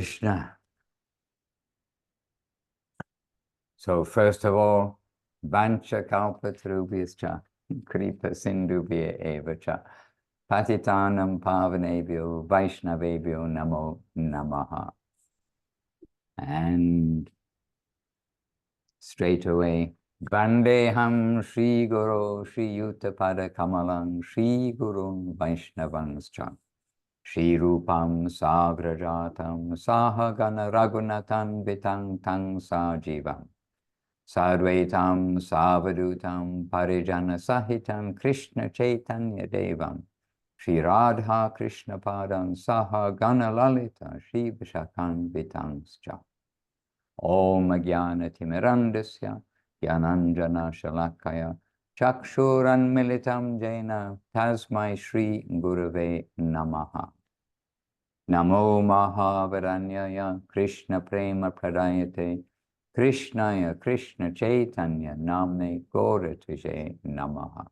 Krishna. So first of all, Vancha Kalpatarubhyascha, Kripa Sindhubhya Evacha, Patitanam Pavanebhyo, Vaishnavebhyo Namo Namaha. And straight away, Vandeham Shri Guru Shri Yuttapada Kamalam Shri Gurun Vaishnavanscha Shri Rupam Sagrajatam Sahagana Raghunathan Vitang Tang Sajivam Sarvetam Savadutam Parijana Sahitam Krishna Chaitanya Devam Shri Radha Krishna Padam Sahagana Lalita Shri Vishakan Vitangscha Om Jnana Timirandasya Gyananjana Shalakaya Chakshuran Militam Jaina Tasmai Shri Gurave Namaha. Namo Mahavaranyaya Krishna Prema Pradayate Krishnaya Krishna Chaitanya Namne Gaurataje Namaha.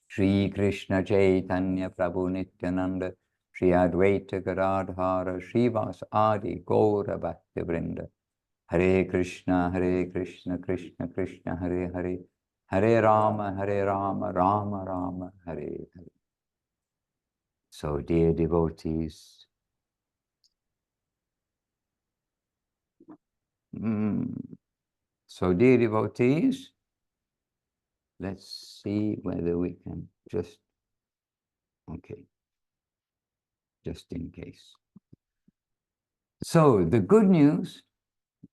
Shri Krishna Chaitanya Prabhu Nityananda Shri Advaita Gadadhara Srivas Adi Gaura Bhakti Vrinda Hare Krishna Krishna Krishna Hare Hare Hare Rama Rama Rama Hare Hare. So dear devotees, let's see whether we can just in case. So the good news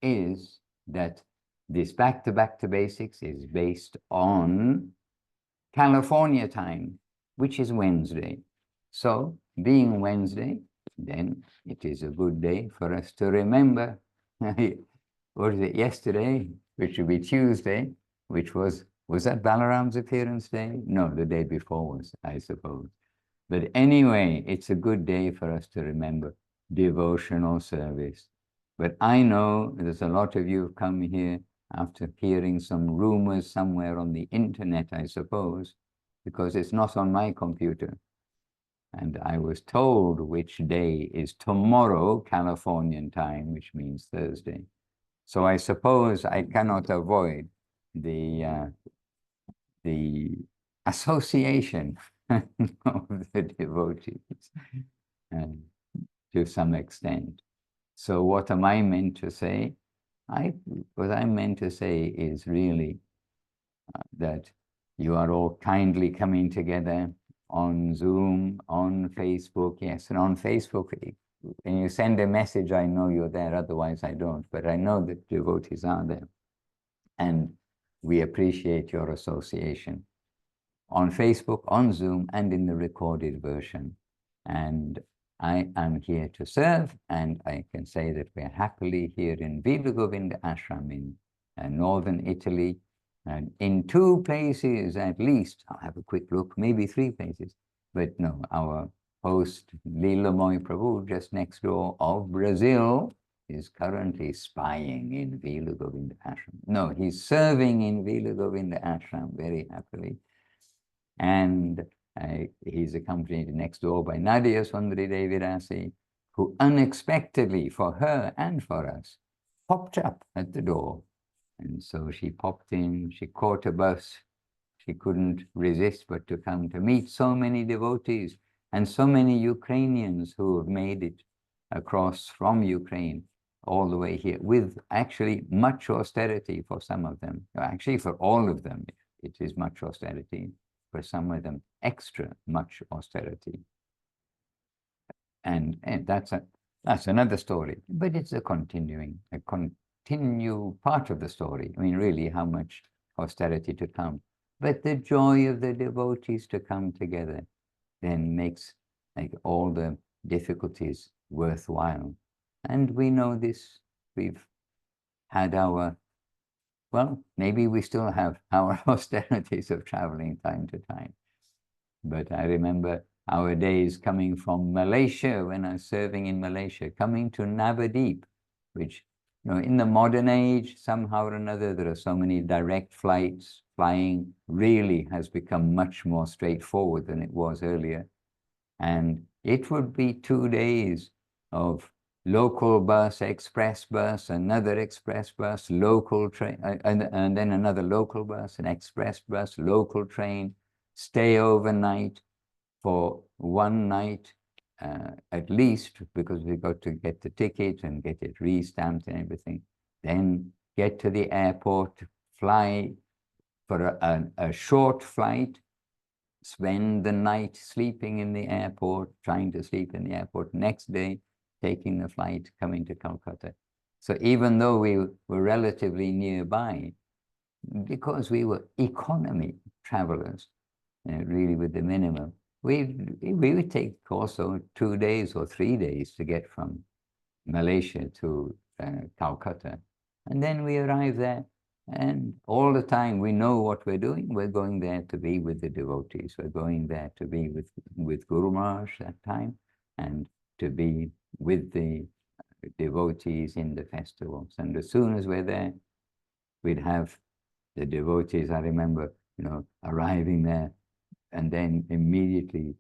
is that this back to basics is based on California time, which is Wednesday. So being Wednesday, then it is a good day for us to remember, what is it, yesterday, which would be Tuesday, which was that Balaram's appearance day? No, the day before was, I suppose. But anyway, it's a good day for us to remember devotional service. But I know there's a lot of you who've come here after hearing some rumors somewhere on the internet, I suppose, because it's not on my computer. And I was told which day is tomorrow, Californian time, which means Thursday. So I suppose I cannot avoid the association of the devotees to some extent. So what am I meant to say? What I'm meant to say is really that you are all kindly coming together on Zoom, on Facebook. Yes, and on Facebook, when you send a message, I know you're there, otherwise I don't. But I know that devotees are there. And we appreciate your association on Facebook, on Zoom, and in the recorded version. And I am here to serve, and I can say that we're happily here in Vyāsa-Pūjā ashram in northern Italy, and in 2 places at least. I'll have a quick look, maybe 3 places. But no, our host, Leela Prabhu, just next door of Brazil, is currently spying in Vyāsa-Pūjā ashram. No, he's serving in Vyāsa-Pūjā ashram very happily. And he's accompanied next door by Nadia Sundari Devirasi, who unexpectedly, for her and for us, popped up at the door. And so she popped in, she caught a bus. She couldn't resist but to come to meet so many devotees and so many Ukrainians who have made it across from Ukraine all the way here, with actually much austerity for some of them. Actually, for all of them, it is much austerity. For some of them, extra much austerity. And that's another story, but it's a continued part of the story. I mean, really, how much austerity to come. But the joy of the devotees to come together then makes all the difficulties worthwhile. And we know this. We've had our, well, maybe we still have our austerities of traveling time to time. But I remember our days coming from Malaysia, when I was serving in Malaysia, coming to Navadip, which, in the modern age, somehow or another, there are so many direct flights. Flying really has become much more straightforward than it was earlier. And it would be 2 days of local bus, express bus, another express bus, local train, and then another local bus, an express bus, local train, stay overnight for one night at least, because we've got to get the ticket and get it re-stamped and everything. Then get to the airport, fly for a short flight, spend the night sleeping in the airport, trying to sleep in the airport, next day taking the flight, coming to Calcutta. So even though we were relatively nearby, because we were economy travelers, really with the minimum, we would take also 2 days or 3 days to get from Malaysia to Calcutta. And then we arrive there, and all the time we know what we're doing. We're going there to be with the devotees. We're going there to be with Guru Mahārāj that time, and to be with the devotees in the festivals. And as soon as we're there, we'd have the devotees. I remember, arriving there, and then immediately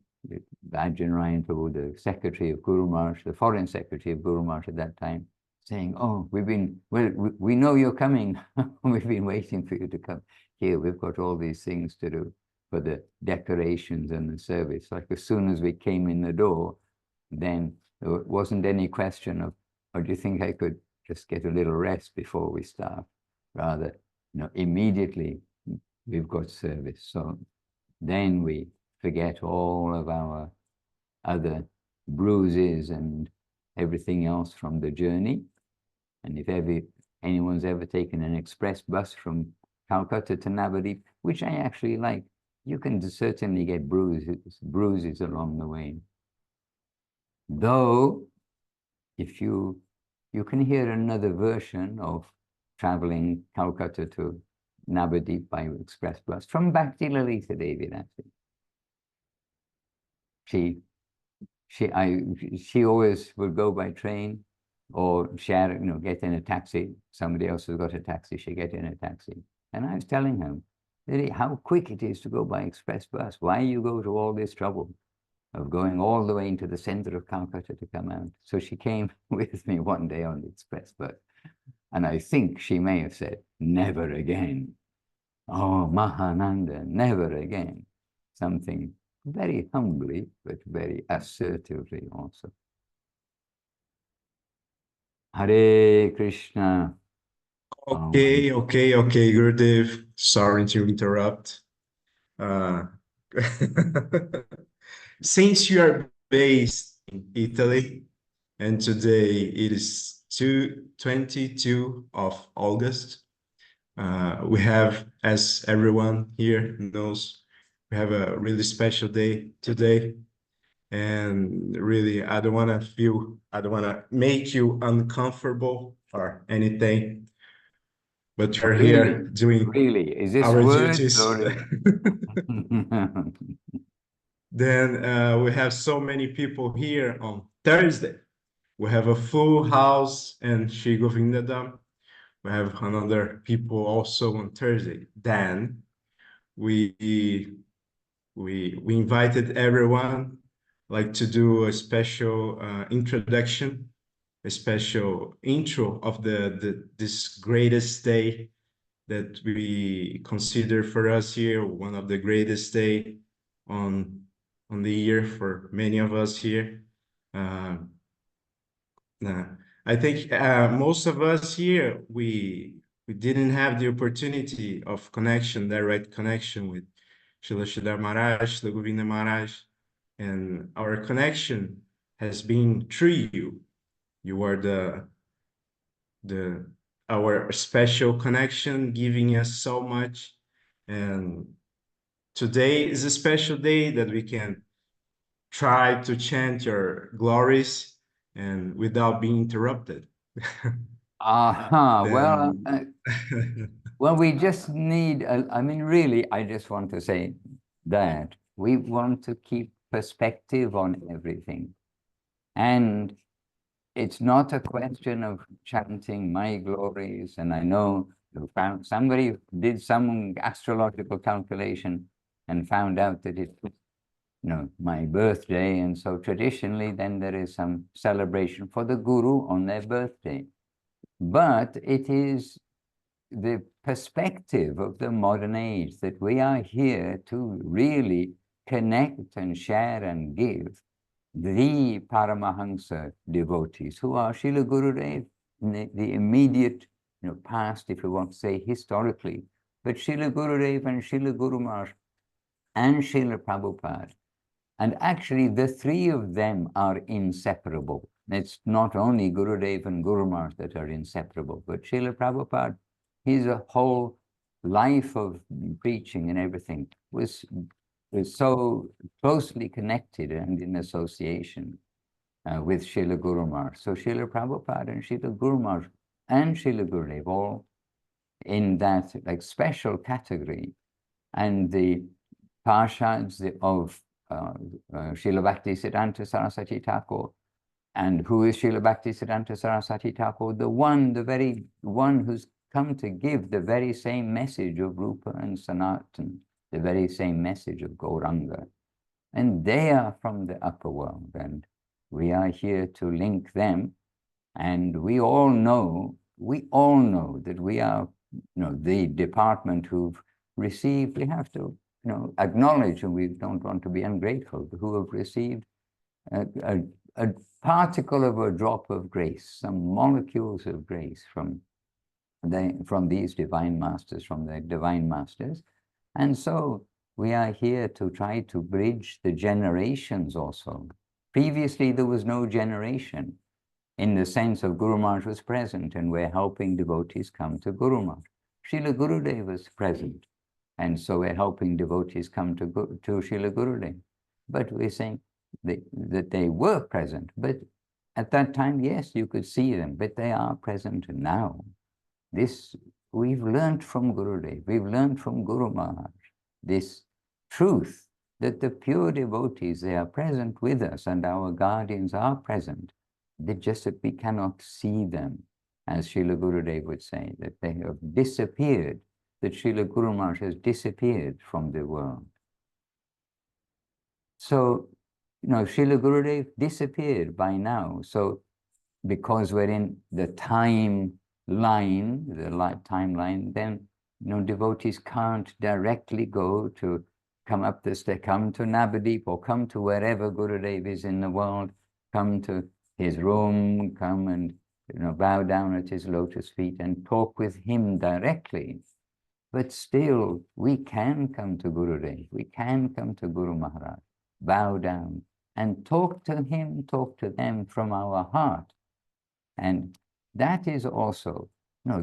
Ajahn told the secretary of Guru Mahārāj, the foreign secretary of Guru Mahārāj at that time, saying, "Oh, we know you're coming. We've been waiting for you to come here. We've got all these things to do for the decorations and the service." Like as soon as we came in the door, then there wasn't any question of, "Oh, do you think I could just get a little rest before we start?" Rather, immediately we've got service. So then we forget all of our other bruises and everything else from the journey. And if anyone's ever taken an express bus from Calcutta to Navadvip, which I actually like, you can certainly get bruises along the way. Though, if you can hear another version of traveling Calcutta to Navadvip by express bus from Bhakti Lalita Devi, actually. She always would go by train or share, get in a taxi. Somebody else has got a taxi, she get in a taxi. And I was telling her, really, how quick it is to go by express bus. Why you go to all this trouble of going all the way into the center of Calcutta to come out? So she came with me one day on the express bus. And I think she may have said, "Never again. Oh, Mahananda, never again." Something very humbly, but very assertively also. Hare Krishna. Okay, Gurudev. Sorry to interrupt. Since you are based in Italy, and today it is 22 of August, we have, as everyone here knows, we have a really special day today. And really, I don't want to make you uncomfortable or anything, but we're here doing is this our words duties. or... Then we have so many people here on Thursday. We have a full house in Sri Govindadam. We have another people also on Thursday. Then we invited everyone like to do a special introduction, a special intro of this greatest day that we consider for us here, one of the greatest day on the year for many of us here. I think most of us here, we didn't have the opportunity of direct connection with Śrīla Mahārāj, Śrīla Govinda Mahārāj, and our connection has been through you. You are our special connection, giving us so much. And today is a special day that we can try to chant your glories and without being interrupted. Well, well, we just need, really, I just want to say that we want to keep perspective on everything. And it's not a question of chanting my glories. And I know somebody did some astrological calculation and found out that it my birthday, and so traditionally then there is some celebration for the Guru on their birthday. But it is the perspective of the modern age that we are here to really connect and share and give the Paramahansa devotees, who are Srila Gurudev in the immediate past, if you want to say historically, but Srila Gurudev and Srila Guru Maharaj and Srila Prabhupada. And actually, the three of them are inseparable. It's not only Gurudev and Guru Maharaj that are inseparable, but Srila Prabhupada, his whole life of preaching and everything was so closely connected and in association with Srila Guru Maharaj. So Srila Prabhupada and Srila Guru Maharaj and Srila Gurudev all in that special category. And the Parshads of Srila Bhaktisiddhanta Saraswati Thakur. And who is Srila Bhaktisiddhanta Saraswati Thakur? The very one who's come to give the very same message of Rupa and Sanatan, the very same message of Gauranga. And they are from the upper world, and we are here to link them. And we all know that we are, the department who've received, we have to, acknowledge, and we don't want to be ungrateful, who have received a particle of a drop of grace, some molecules of grace from these divine masters, from the divine masters. And so we are here to try to bridge the generations also. Previously, there was no generation in the sense of Guru Maharaj was present, and we're helping devotees come to Guru Maharaj. Srila Gurudev was present, and so we're helping devotees come to Srila Gurudev. But we're saying that they were present, but at that time, yes, you could see them, but they are present now. This we've learned from Gurudev, we've learned from Guru Maharaj, this truth that the pure devotees, they are present with us, and our guardians are present. They just that we cannot see them, as Srila Gurudev would say, that they have disappeared, that Srila Guru Maharaj has disappeared from the world. So, Srila Gurudev disappeared by now. So, because we're in the timeline, then devotees can't directly go to come up the stair, come to Navadip, or come to wherever Gurudev is in the world, come to his room, come and bow down at his lotus feet and talk with him directly. But still, we can come to Gurudev, we can come to Guru Maharaj, bow down and talk to him, talk to them from our heart. And that is also,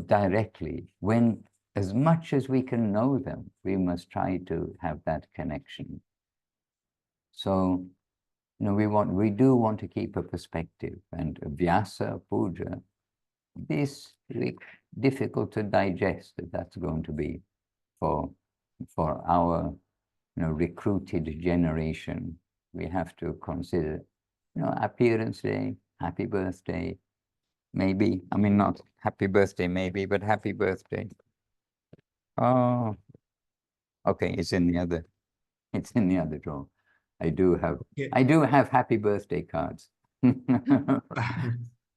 directly, when as much as we can know them, we must try to have that connection. So, we do want to keep a perspective, and Vyāsa-Pūjā, this is difficult to digest, that's going to be for our recruited generation. We have to consider appearance day, happy birthday, maybe, not happy birthday maybe, but happy birthday. Oh, okay, it's in the other drawer. I do have happy birthday cards.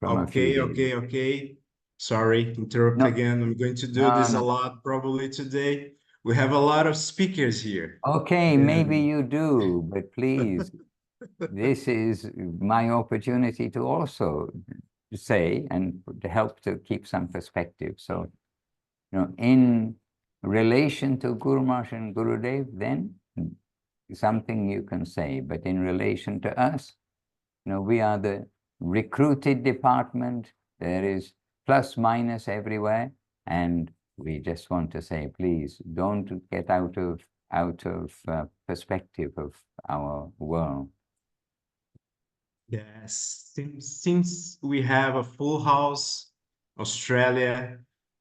Okay. Sorry, interrupt again. I'm going to do this a lot probably today. We have a lot of speakers here. Okay, maybe you do, but please, this is my opportunity to also say and to help to keep some perspective. So, in relation to Guru Maharaj and Gurudev, then something you can say, but in relation to us, we are the recruited department. There is plus minus everywhere, and we just want to say, please don't get out of perspective of our world. Yes, since we have a full house, Australia,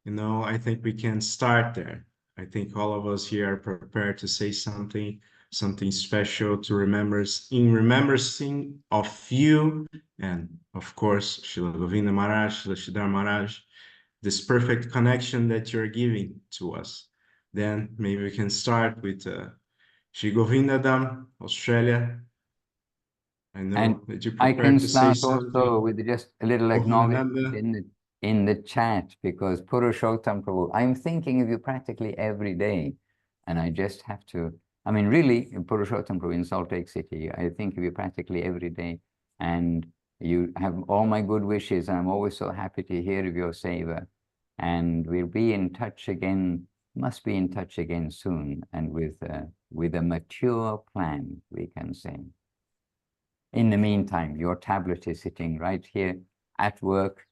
I think we can start there. I think all of us here are prepared to say something special to remembering of you, and of course, Srila Govinda Maharaj, Srila Siddhar Maharaj, this perfect connection that you're giving to us. Then maybe we can start with Shri Govindadam, Australia. I know And that you I prepared can to say start also something. with just a little acknowledgement in the chat, because Purushottam Prabhu, I'm thinking of you practically every day. And I just have to, I mean, really, in Purushottam Prabhu in Salt Lake City, I think of you practically every day. And you have all my good wishes. And I'm always so happy to hear of your seva. And we'll be in touch again, must be in touch again soon, and with a mature plan, we can say. In the meantime, your tablet is sitting right here at work,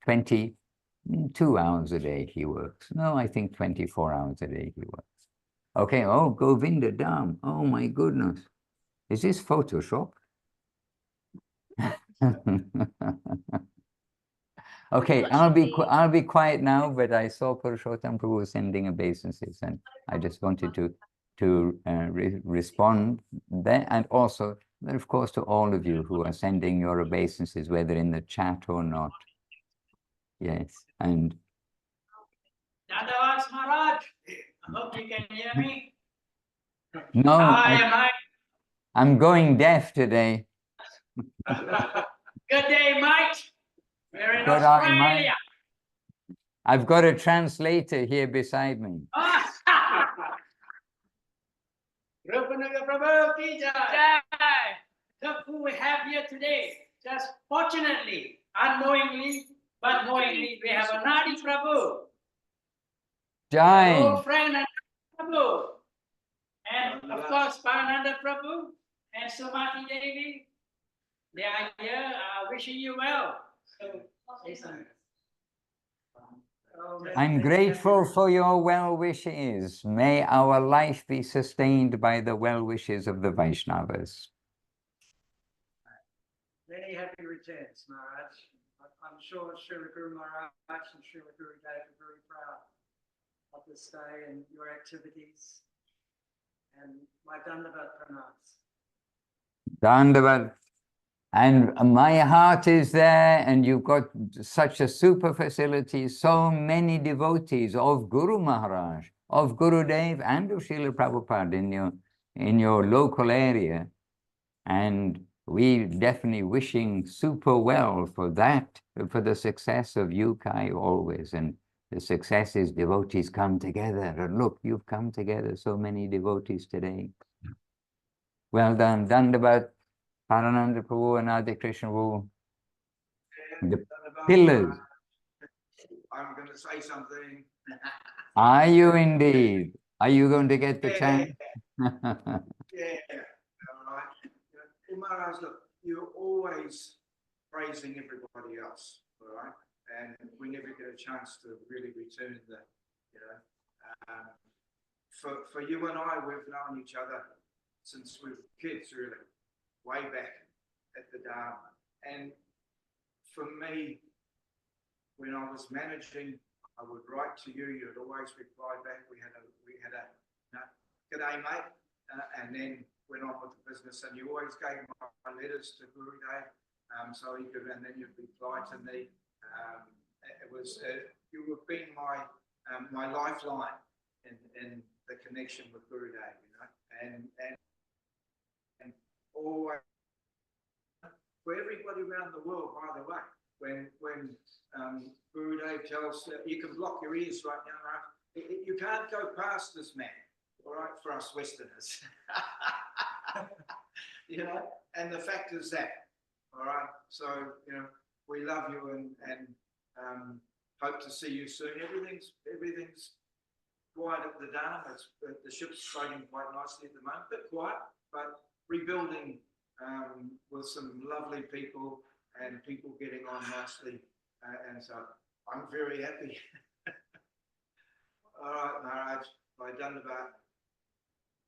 22 hours a day he works. No, I think 24 hours a day he works. Okay, oh, Govinda Dham. Oh my goodness. Is this Photoshop? Okay, I'll be quiet now, but I saw Purushottam Prabhu sending obeisances, and I just wanted to respond there, and also, of course, to all of you who are sending your obeisances, whether in the chat or not. Yes, and Dandavats Mahārāj, I hope you can hear me. no, I'm going deaf today. Good day, mate. We're in Good eye, mate. Australia. I've got a translator here beside me. Look who we have here today. Just fortunately, unknowingly, but knowingly, we have Anadi Prabhu, Jai. old friend and Prabhu, and of course Parananda Prabhu and Sumati Devi. They are here wishing you well. So, say something. I'm grateful for your well wishes. May our life be sustained by the well wishes of the Vaishnavas. Many happy returns, Mahārāj. I'm sure Śrīla Guru Mahārāj and Śrīla Guru Dev are very proud of this day and your activities. And my Dandavat pranams. Dandavat. And my heart is there, and you've got such a super facility, so many devotees of Guru Mahārāj, of Gurudev, and of Śrīla Prabhupada in your local area. And we definitely wishing super well for that, for the success of UKAI always. And the success is devotees come together. And look, you've come together, so many devotees today. Well done. Dandavat. Parananda Prabhu and Adi Krishna Prabhu, the pillars. I'm going to say something. Are you indeed? Are you going to get the chance? Yeah, all right. Mahārāj, look, you're always praising everybody else, all right? And we never get a chance to really return the, you know. For you and I, we've known each other since we were kids, really. Way back at the Dharma. And for me, when I was managing, I would write to you, you'd always reply back. We had a g'day mate, and then went on with the business, and you always gave my letters to Gurudev, so he could, and then you'd reply to me. It was, you have been my lifeline in the connection with Gurudev, you know, and always for everybody around the world, by the way, when Gurudev tells you can block your ears right now, you can't go past this man, all right, for us Westerners. You know, and the fact is that, all right, so, you know, we love you and hope to see you soon. Everything's quiet at the Dharma. The ship's floating quite nicely at the moment, a bit quiet, but rebuilding with some lovely people and people getting on nicely, and so I'm very happy. All right, Mahārāj, by Dandavat.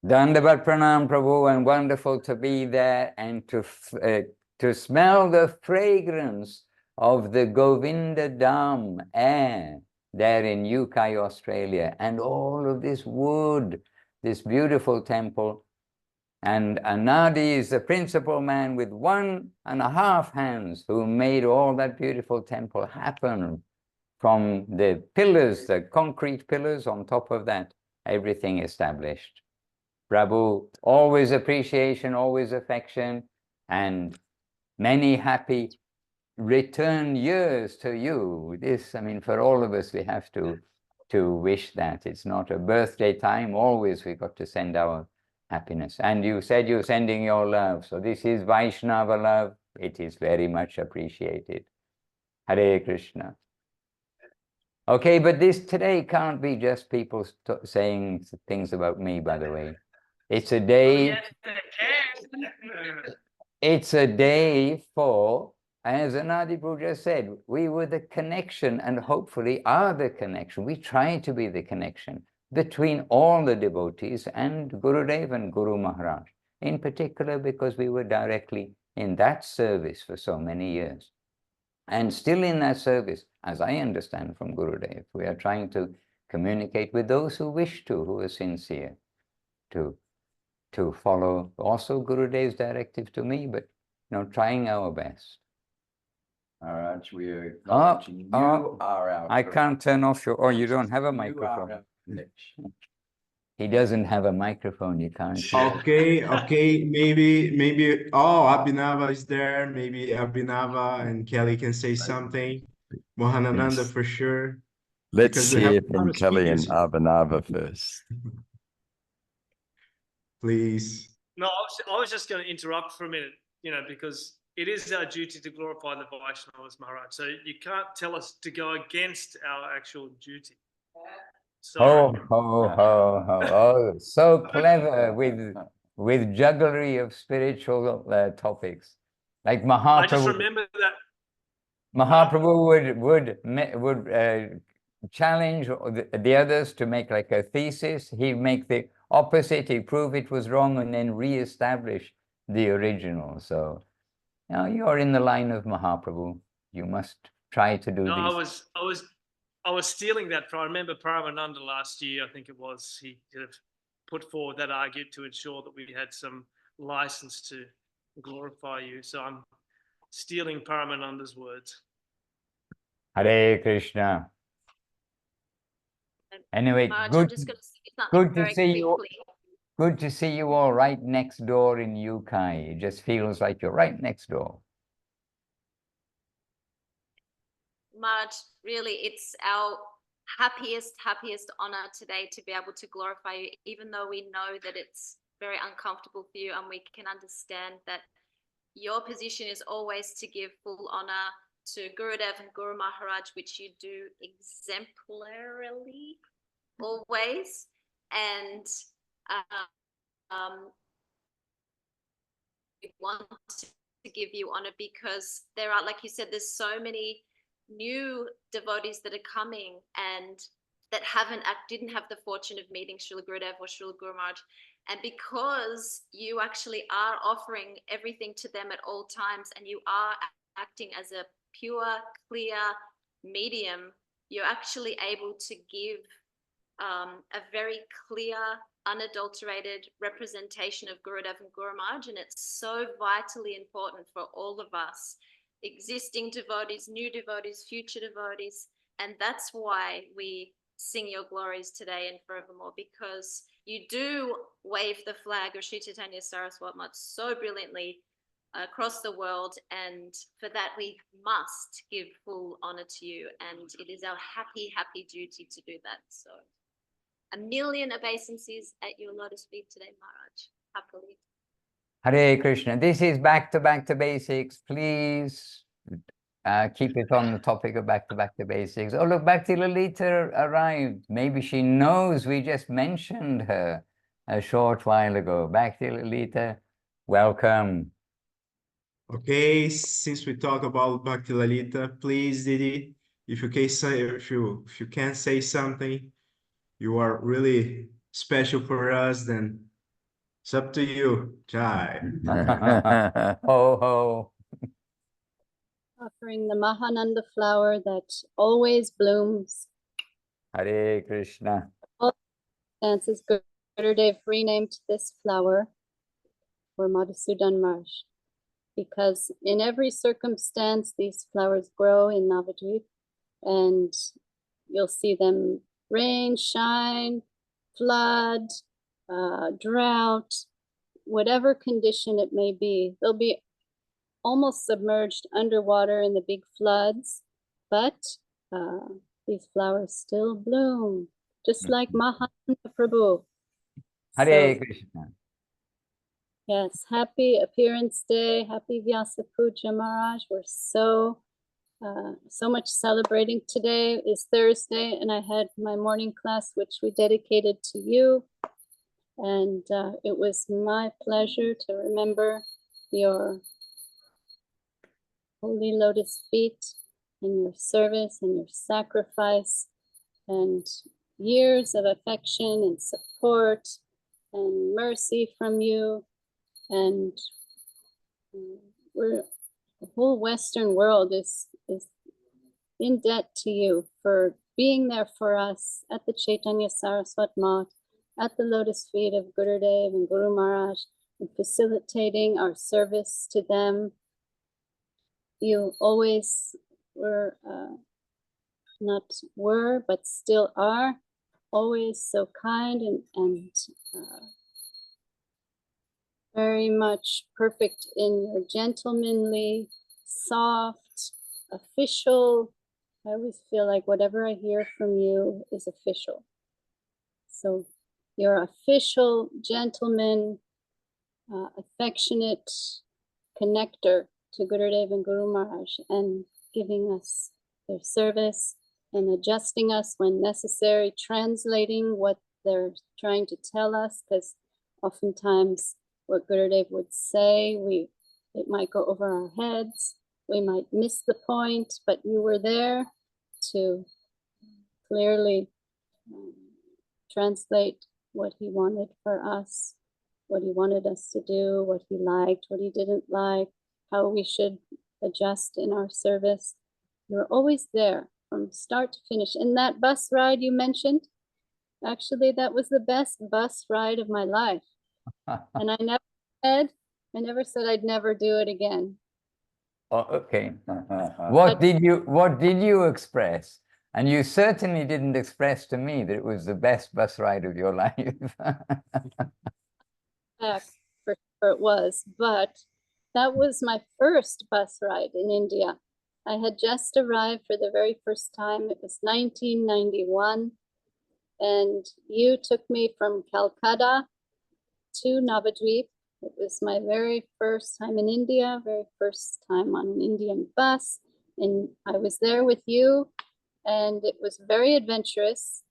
Dandavat Pranam Prabhu, and wonderful to be there and to smell the fragrance of the Govinda Dham air there in UKAI, Australia, and all of this wood, this beautiful temple. And Anadi is the principal man with 1.5 hands who made all that beautiful temple happen, from the pillars, the concrete pillars, on top of that, everything established. Prabhu, always appreciation, always affection, and many happy return years to you. This, I mean, for all of us, we have to wish that. It's not a birthday time. Always we've got to send our happiness. And you said you're sending your love. So this is Vaishnava love. It is very much appreciated. Hare Krishna. Okay, but this today can't be just people saying things about me, by the way. It's a day. Yes, they can. It's a day for, as Anadi Pūjā said, we were the connection and hopefully are the connection. We try to be the connection between all the devotees and Gurudev and Guru Mahārāj, in particular because we were directly in that service for so many years. And still in that service, as I understand from Gurudev, we are trying to communicate with those who wish to, who are sincere, to follow also Gurudev's directive to me, but trying our best. Mahārāj, we are acknowledging you are our. I can't turn off your. Oh, you don't have a microphone. He doesn't have a microphone. You can't. Okay, maybe. Oh, Abhinava is there. Maybe Abhinava and Kelly can say something. Mohanananda for sure. Let's Because we have hear a lot from of Kelly and speakers here. Abhinava first. Please. No, I was just going to interrupt for a minute, because it is our duty to glorify the Vaishnavas, Mahārāj. So you can't tell us to go against our actual duty. Oh, Sorry. oh, so clever with jugglery of spiritual topics. Like I just Mahaprabhu. remember that. Mahaprabhu would challenge the others to make like a thesis. He'd make the opposite. He'd prove it was wrong and then re-establish the original. So you're in the line of Mahaprabhu. You must try to do this. I was stealing that from. I remember Paramananda last year. I think it was. He kind of put forward that argument to ensure that we had some license to glorify you. So I'm stealing Paramananda's words. Hare Krishna. Anyway, Mahārāj, good I'm just going to say something to see you. quickly. Good to see you all right next door in UK. It just feels like you're right next door. Mahārāj, really, it's our happiest honor today to be able to glorify you, even though we know that it's very uncomfortable for you, and we can understand that your position is always to give full honor to Gurudev and Guru Mahārāj, which you do exemplarily always. And we want to give you honor because there are, like you said, there's so many new devotees that are coming and that didn't have the fortune of meeting Śrīla Gurudev or Śrīla Guru Mahārāj. And because you actually are offering everything to them at all times, and you are acting as a pure, clear medium, you're actually able to give a very clear, unadulterated representation of Gurudev and Guru Mahārāj. And it's so vitally important for all of us, existing devotees, new devotees, future devotees. And that's why we sing your glories today and forevermore, because you do wave the flag of Sri Chaitanya Saraswati Math so brilliantly across the world, and for that we must give full honor to you, and it is our happy duty to do that. So a million obeisances at your lotus feet today, Mahārāj. Happily. Hare Krishna. This is back to basics. Please keep it on the topic of back to basics. Oh, look, Bhakti Lalita arrived. Maybe she knows we just mentioned her a short while ago. Bhakti Lalita, welcome. Okay, since we talk about Bhakti Lalita, please, Didi, if you can say something, you are really special for us, then it's up to you. Jai. Ho ho. Offering the Mahananda flower that always blooms. Hare Krishna. Dances Gurudev renamed this flower for Madhusūdan Marsh, because in every circumstance these flowers grow in Navadvip, and you'll see them rain, shine, flood, drought, whatever condition it may be. They'll be almost submerged underwater in the big floods, but these flowers still bloom, just like Mahārāj Prabhu. Hare So, Krishna. yes, happy Appearance Day, happy Vyāsa-Pūjā Mahārāj. We're so much celebrating. Today is Thursday, and I had my morning class, which we dedicated to you. And it was my pleasure to remember your holy lotus feet and your service and your sacrifice and years of affection and support and mercy from you. And the whole Western world is in debt to you for being there for us at the Chaitanya Saraswat Math, at the lotus feet of Gurudev and Guru Mahārāj, and facilitating our service to them. You always were, but still are, always so kind and very much perfect in your gentlemanly, soft, official. I always feel like whatever I hear from you is official. So your official gentleman, affectionate connector to Gurudev and Guru Mahārāj, and giving us their service and adjusting us when necessary, translating what they're trying to tell us, because oftentimes what Gurudev would say, it might go over our heads, we might miss the point, but you were there to clearly translate what he wanted for us, what he wanted us to do, what he liked, what he didn't like, how we should adjust in our service. You're always there from start to finish. And that bus ride you mentioned, actually, that was the best bus ride of my life. And I never said I'd never do it again. Oh, okay. What did you express? And you certainly didn't express to me that it was the best bus ride of your life. For sure it was, but that was my first bus ride in India. I had just arrived for the very first time. It was 1991, and you took me from Calcutta to Navadvip. It was my very first time in India, very first time on an Indian bus, and I was there with you, and it was very adventurous.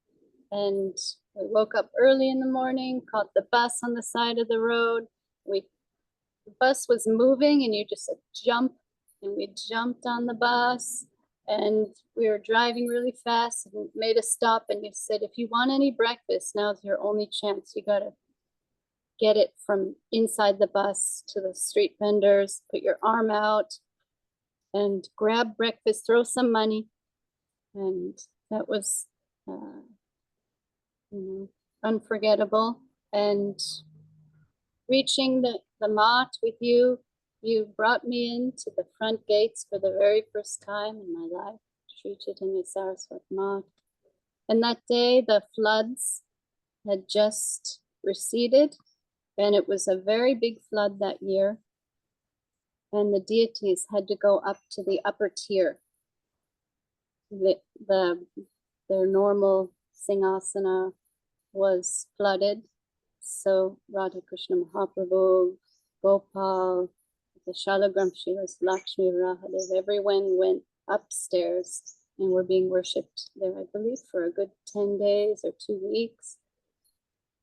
And we woke up early in the morning, caught the bus on the side of the road. The bus was moving, and you just said, jump, and we jumped on the bus, and we were driving really fast and made a stop, and you said, if you want any breakfast, now's your only chance. You got to get it from inside the bus to the street vendors, put your arm out and grab breakfast, throw some money. And that was unforgettable. And reaching the Mat with you, you brought me into the front gates for the very first time in my life, Sri Chaitanya Saraswat Mat. And that day, the floods had just receded, and it was a very big flood that year. And the deities had to go up to the upper tier. Their normal Singasana was flooded. So Radha Krishna Mahaprabhu, Gopal, the Shalagram Shilas, Lakshmi, Rahadev, everyone went upstairs and were being worshipped there, I believe, for a good 10 days or 2 weeks.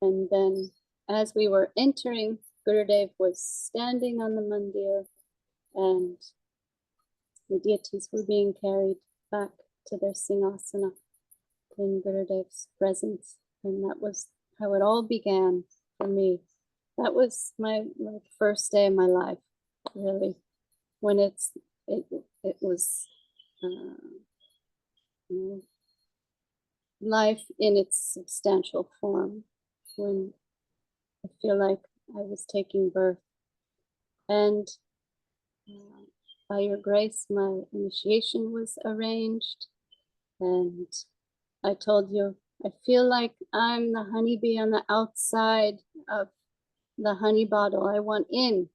And then as we were entering, Gurudev was standing on the mandir, and the deities were being carried back to their Singasana in Gurudev's presence. And that was how it all began for me. That was my first day of my life, really, when it was life in its substantial form, when I feel like I was taking birth. And by your grace, my initiation was arranged. And I told you I feel like I'm the honeybee on the outside of the honey bottle. I want in,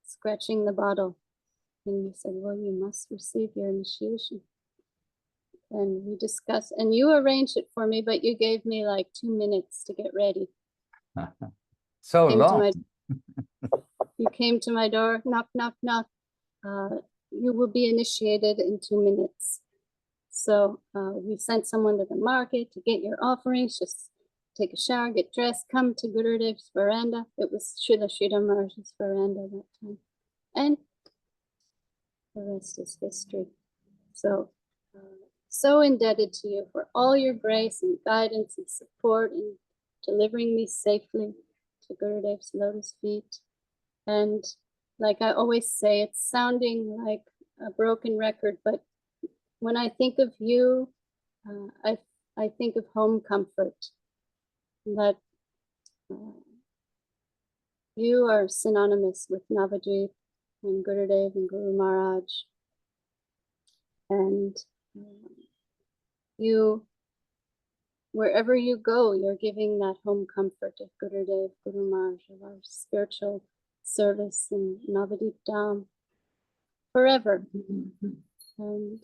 scratching the bottle. And you said, well, you must receive your initiation. And we discussed, and you arranged it for me, but you gave me like 2 minutes to get ready. So Came to long. You came to my door, knock, knock, knock. You will be initiated in 2 minutes. So we sent someone to the market to get your offerings, just take a shower, get dressed, come to Gurudev's veranda. It was Śrīla Maharaj's veranda that time. And the rest is history. So, so indebted to you for all your grace and guidance and support in delivering me safely to Gurudev's lotus feet. And like I always say, it's sounding like a broken record, but when I think of you, I think of home comfort, that you are synonymous with Navadvip and Gurudev and Guru Mahārāj. And you, wherever you go, you're giving that home comfort of Gurudev, Guru Mahārāj, of our spiritual service in Navadvip Dham forever. And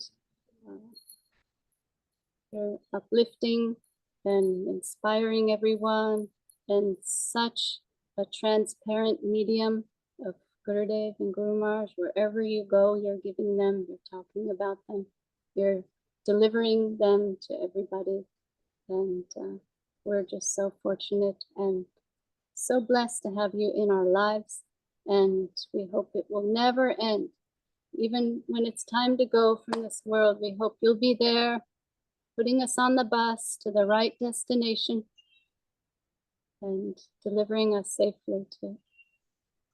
you're uplifting and inspiring everyone, and such a transparent medium of Gurudev and Guru Mahārāj. Wherever you go, you're giving them, you're talking about them, you're delivering them to everybody. And we're just so fortunate and so blessed to have you in our lives. And we hope it will never end. Even when it's time to go from this world, we hope you'll be there, putting us on the bus to the right destination and delivering us safely to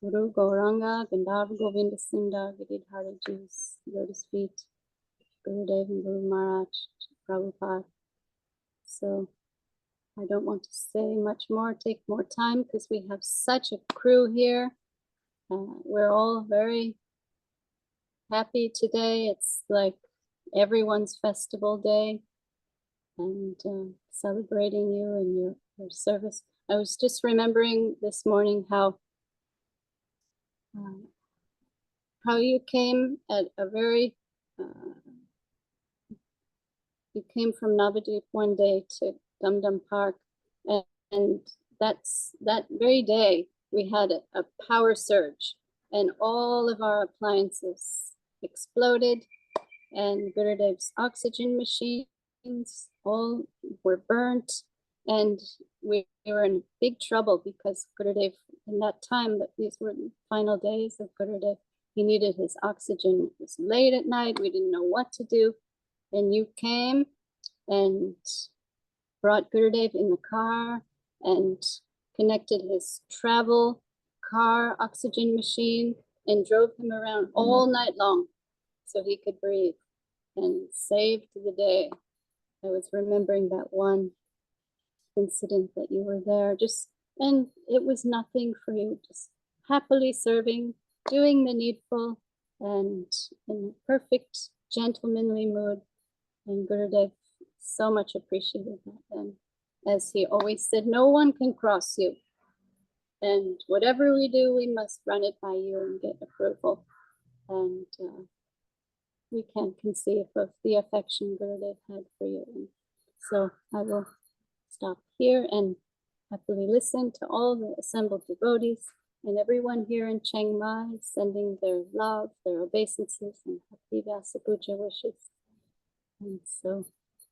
Guru Gauranga, Gandharva Govinda Sundar, Giridharaji's lotus feet, Gurudev and Guru Mahārāj, Prabhupada. So I don't want to say much more, take more time, because we have such a crew here. We're all very happy today. It's like everyone's festival day, and celebrating you and your service. I was just remembering this morning how you came at a very, you came from Navadvip one day to Dum Dum Park, and that very day we had a power surge, and all of our appliances exploded, and Gurudev's oxygen machines all were burnt, and we were in big trouble because Gurudev, in that time, that these were the final days of Gurudev, he needed his oxygen. It was late at night, we didn't know what to do, and you came and brought Gurudev in the car and connected his travel car oxygen machine and drove him around all night long so he could breathe, and saved the day. I was remembering that one incident that you were there, and it was nothing for you, just happily serving, doing the needful, and in a perfect gentlemanly mood. And Gurudev so much appreciated that. And as he always said, no one can cross you. And whatever we do, we must run it by you and get approval. And we can't conceive of the affection Gurudev had for you. And so I will stop here and happily listen to all the assembled devotees and everyone here in Chiang Mai, sending their love, their obeisances, and happy Vyāsa-Pūjā wishes. And so,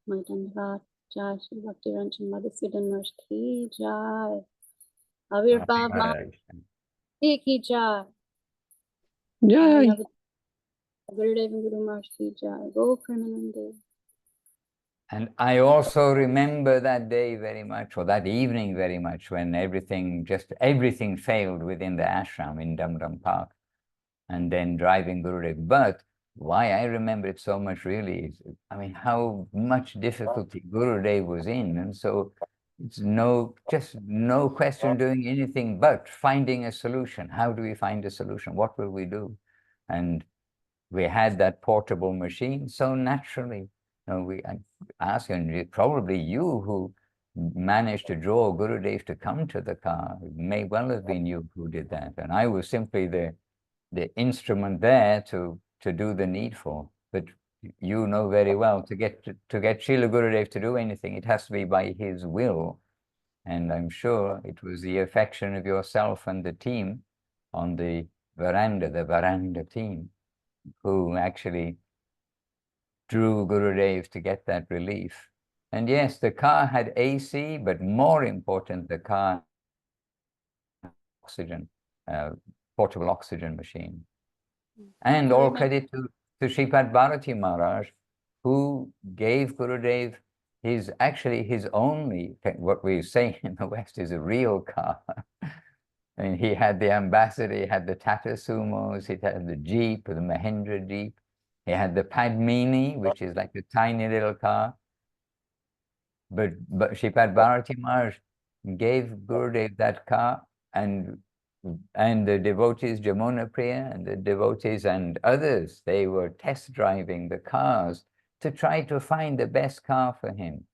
my Dandavad, Jai Shri Bhakti Ranjan Madhusūdan Maharaj ki Jai. Avirbhav Maharaj ki Jai. Jai. Gurudev and Guru Maharaj ki Jai. Go Premanande. And I also remember that day very much, or that evening very much, when everything failed within the ashram in Dum Dum Park, and then driving Gurudev. But why I remember it so much really is, I mean, how much difficulty Gurudev was in. And so it's just no question doing anything but finding a solution. How do we find a solution? What will we do? And we had that portable machine so naturally. I ask, and it's probably you who managed to draw Gurudev to come to the car. It may well have been you who did that, and I was simply the instrument there to do the needful. But you know very well, to get Srila Gurudev to do anything, it has to be by his will. And I'm sure it was the affection of yourself and the team on the veranda team, who actually drew Gurudev to get that relief. And yes, the car had AC, but more important, the car had oxygen, portable oxygen machine. And all credit to Shripad Bharati Mahārāj, who gave Gurudev actually his only, what we say in the West is a real car. I mean, he had the Ambassador, he had the Tata Sumos, he had the Jeep, the Mahindra Jeep, he had the Padmini, which is like a tiny little car. But Shripad Bharati Mahārāj gave Gurudev that car, and the devotees, Jamuna Priya and the devotees and others, they were test driving the cars to try to find the best car for him.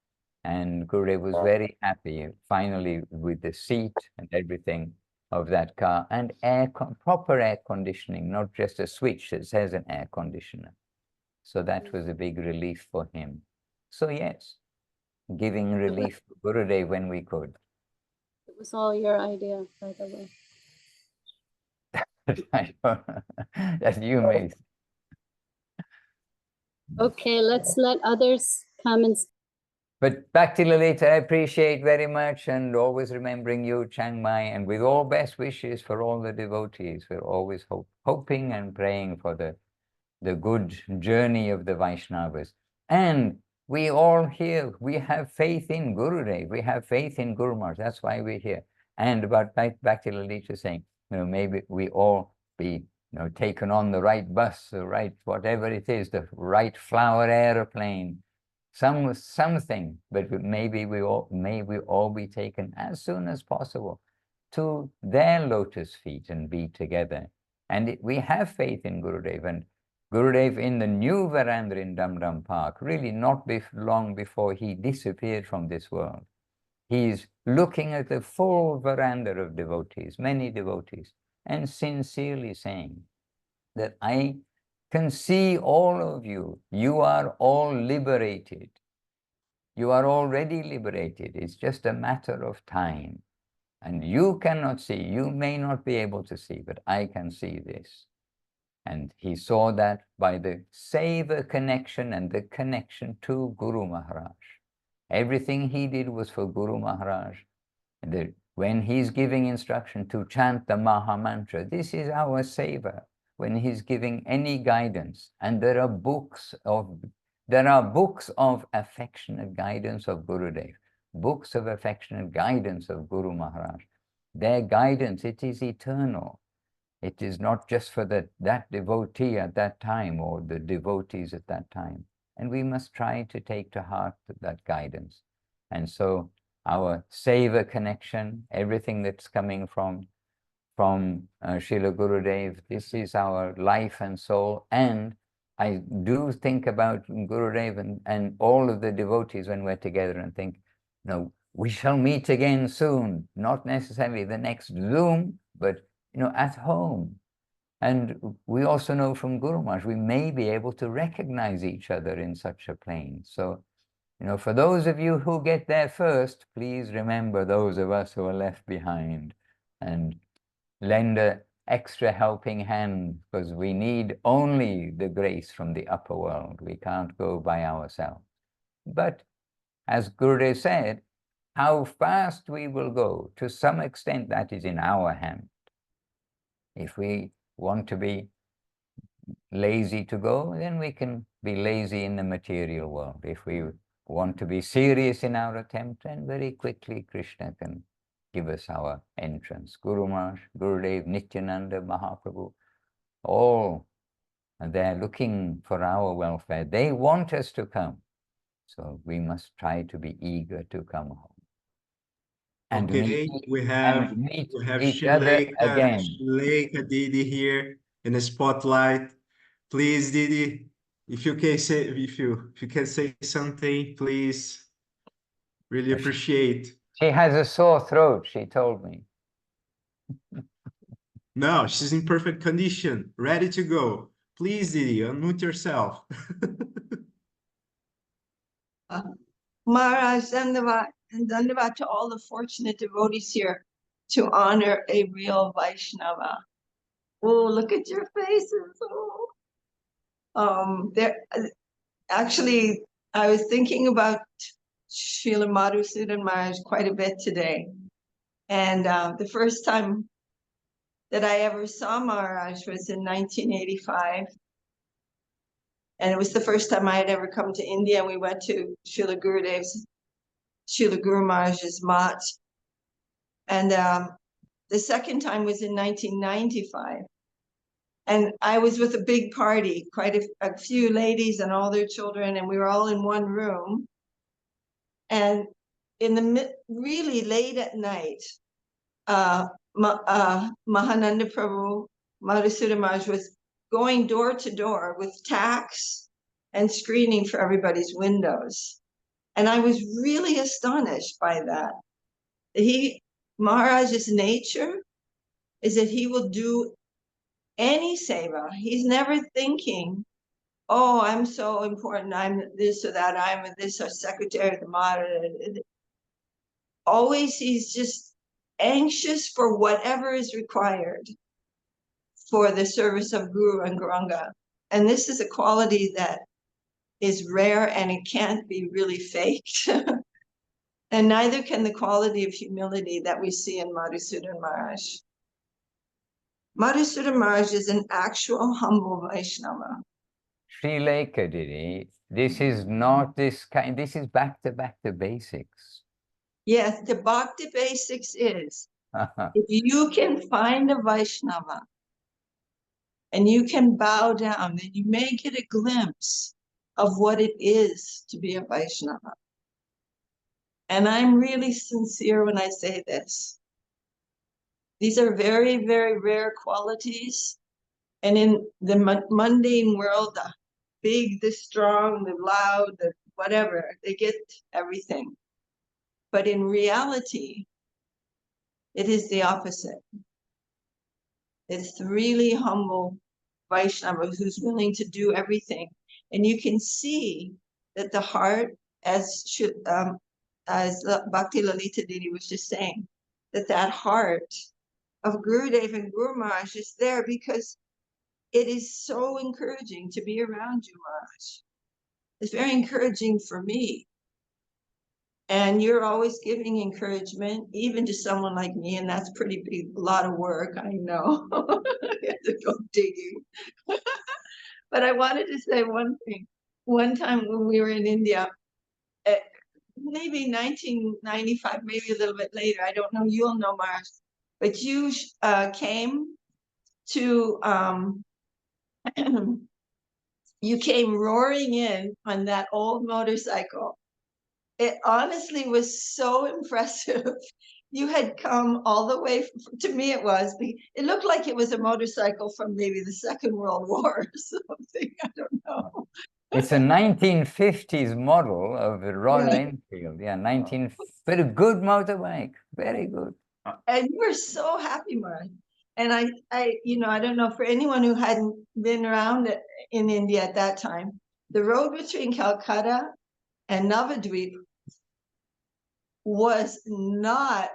And Gurudev was very happy, finally, with the seat and everything of that car, and proper air conditioning, not just a switch that says an air conditioner. So that was a big relief for him. So yes, giving relief to Gurudev when we could. It was all your idea, by the way. That you may. Okay, let's let others come and. But Bhakti Lalita, I appreciate very much, and always remembering you, Chiang Mai, and with all best wishes for all the devotees. We're always hoping and praying for the good journey of the Vaishnavas. And we all here, we have faith in Gurudev, we have faith in Guru Maharaj. That's why we're here. And about Bhakti Lalita saying, maybe we all be taken on the right bus, the right whatever it is, the right flower aeroplane, something, but maybe we all be taken as soon as possible to their lotus feet and be together. And we have faith in Gurudev, and Gurudev in the new veranda in Dum Dum Park, really not long before he disappeared from this world. He's looking at the full veranda of devotees, many devotees, and sincerely saying that I can see all of you. You are all liberated. You are already liberated. It's just a matter of time. And you cannot see, you may not be able to see, but I can see this. And he saw that by the Seva connection and the connection to Guru Maharaj. Everything he did was for Guru Maharaj. When he's giving instruction to chant the Maha Mantra, this is our Seva. When he's giving any guidance, and there are books of affectionate guidance of Gurudev, books of affectionate guidance of Guru Maharaj. Their guidance, it is eternal. It is not just for that devotee at that time or the devotees at that time. And we must try to take to heart that guidance. And so our Seva connection, everything that's coming from Srila Gurudev, this is our life and soul. And I do think about Gurudev and all of the devotees when we're together and think, we shall meet again soon, not necessarily the next Zoom, but at home. And we also know from Guru Maharaj, we may be able to recognize each other in such a plane. So, for those of you who get there first, please remember those of us who are left behind and lend an extra helping hand, because we need only the grace from the upper world. We can't go by ourselves. But as Gurudev said, how fast we will go, to some extent that is in our hand. If we want to be lazy to go, then we can be lazy in the material world. If we want to be serious in our attempt, then very quickly Krishna can give us our entrance. Guru Maharaj, Gurudev, Nityananda, Mahaprabhu, all they're looking for our welfare. They want us to come. So we must try to be eager to come home. And we have each other again. Śrīla Didi here in the spotlight. Please, Didi, if you can say something, please. Really appreciate. She has a sore throat, she told me. No, she's in perfect condition, ready to go. Please, Didi, unmute yourself. Mahārāj, Dandavat, and Dandavat to all the fortunate devotees here to honor a real Vaishnava. Oh, look at your faces. Oh. Actually, I was thinking about Śrīla Madhusūdan Mahārāj quite a bit today. And the first time that I ever saw Mahārāj was in 1985. And it was the first time I had ever come to India. We went to Śrīla Guru Mahārāj's mat. And the second time was in 1995. And I was with a big party, quite a few ladies and all their children, and we were all in one room. And in the really late at night, Mahananda Prabhu, Madhusūdan Mahārāj was going door to door with tacks and screening for everybody's windows. And I was really astonished by that. Mahārāj's nature is that he will do any seva. He's never thinking, oh, I'm so important, I'm this or that, I'm this or secretary of the Mahārāj. Always he's just anxious for whatever is required for the service of Guru and Gauranga. And this is a quality that is rare and it can't be really faked. And neither can the quality of humility that we see in Madhusūdan Mahārāj. Madhusūdan Mahārāj is an actual humble Vaishnava. Śrīla Kadiri, this is not this kind, this is back to basics. Yes, the bhakti basics is, if you can find a Vaishnava and you can bow down, then you may get a glimpse of what it is to be a Vaishnava. And I'm really sincere when I say this. These are very, very rare qualities. And in the mundane world, the big, the strong, the loud, the whatever, they get everything. But in reality, it is the opposite. It's the really humble Vaishnava who's willing to do everything. And you can see that the heart, as Bhakti Lalita Didi was just saying, that heart of Gurudev and Guru Mahārāj is there because it is so encouraging to be around you, Mahārāj. It's very encouraging for me. And you're always giving encouragement, even to someone like me, and that's pretty big, a lot of work, I know. You have to go digging. But I wanted to say one thing. One time when we were in India, maybe 1995, maybe a little bit later, I don't know, you'll know, Mahārāj, but you came to, you came roaring in on that old motorcycle. It honestly was so impressive. You had come all the way, to me it looked like it was a motorcycle from maybe the Second World War or something, I don't know. It's a 1950s model of a Royal Enfield. Yeah, very good motorbike, very good. And you were so happy, Mahārāj. And I don't know, for anyone who hadn't been around in India at that time, the road between Calcutta and Navadvip was not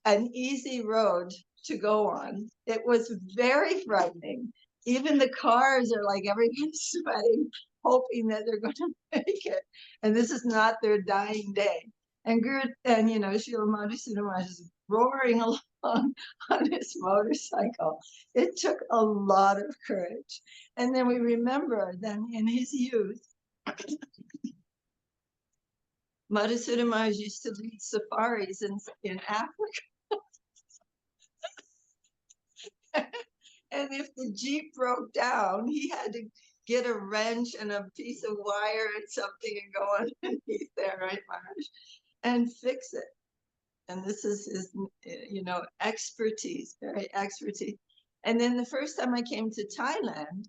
an easy road to go on. It was very frightening. Even the cars are like everybody's sweating, hoping that they're going to make it. And this is not their dying day. And Śrīla Madhusūdan Mahārāj is roaring along on his motorcycle. It took a lot of courage. And then we remember that in his youth, Madhusūdan Mahārāj used to lead safaris in Africa. And if the Jeep broke down, he had to get a wrench and a piece of wire and something and go underneath there, right, Mahārāj, and fix it. And this is his, expertise, very expertise. And then the first time I came to Thailand,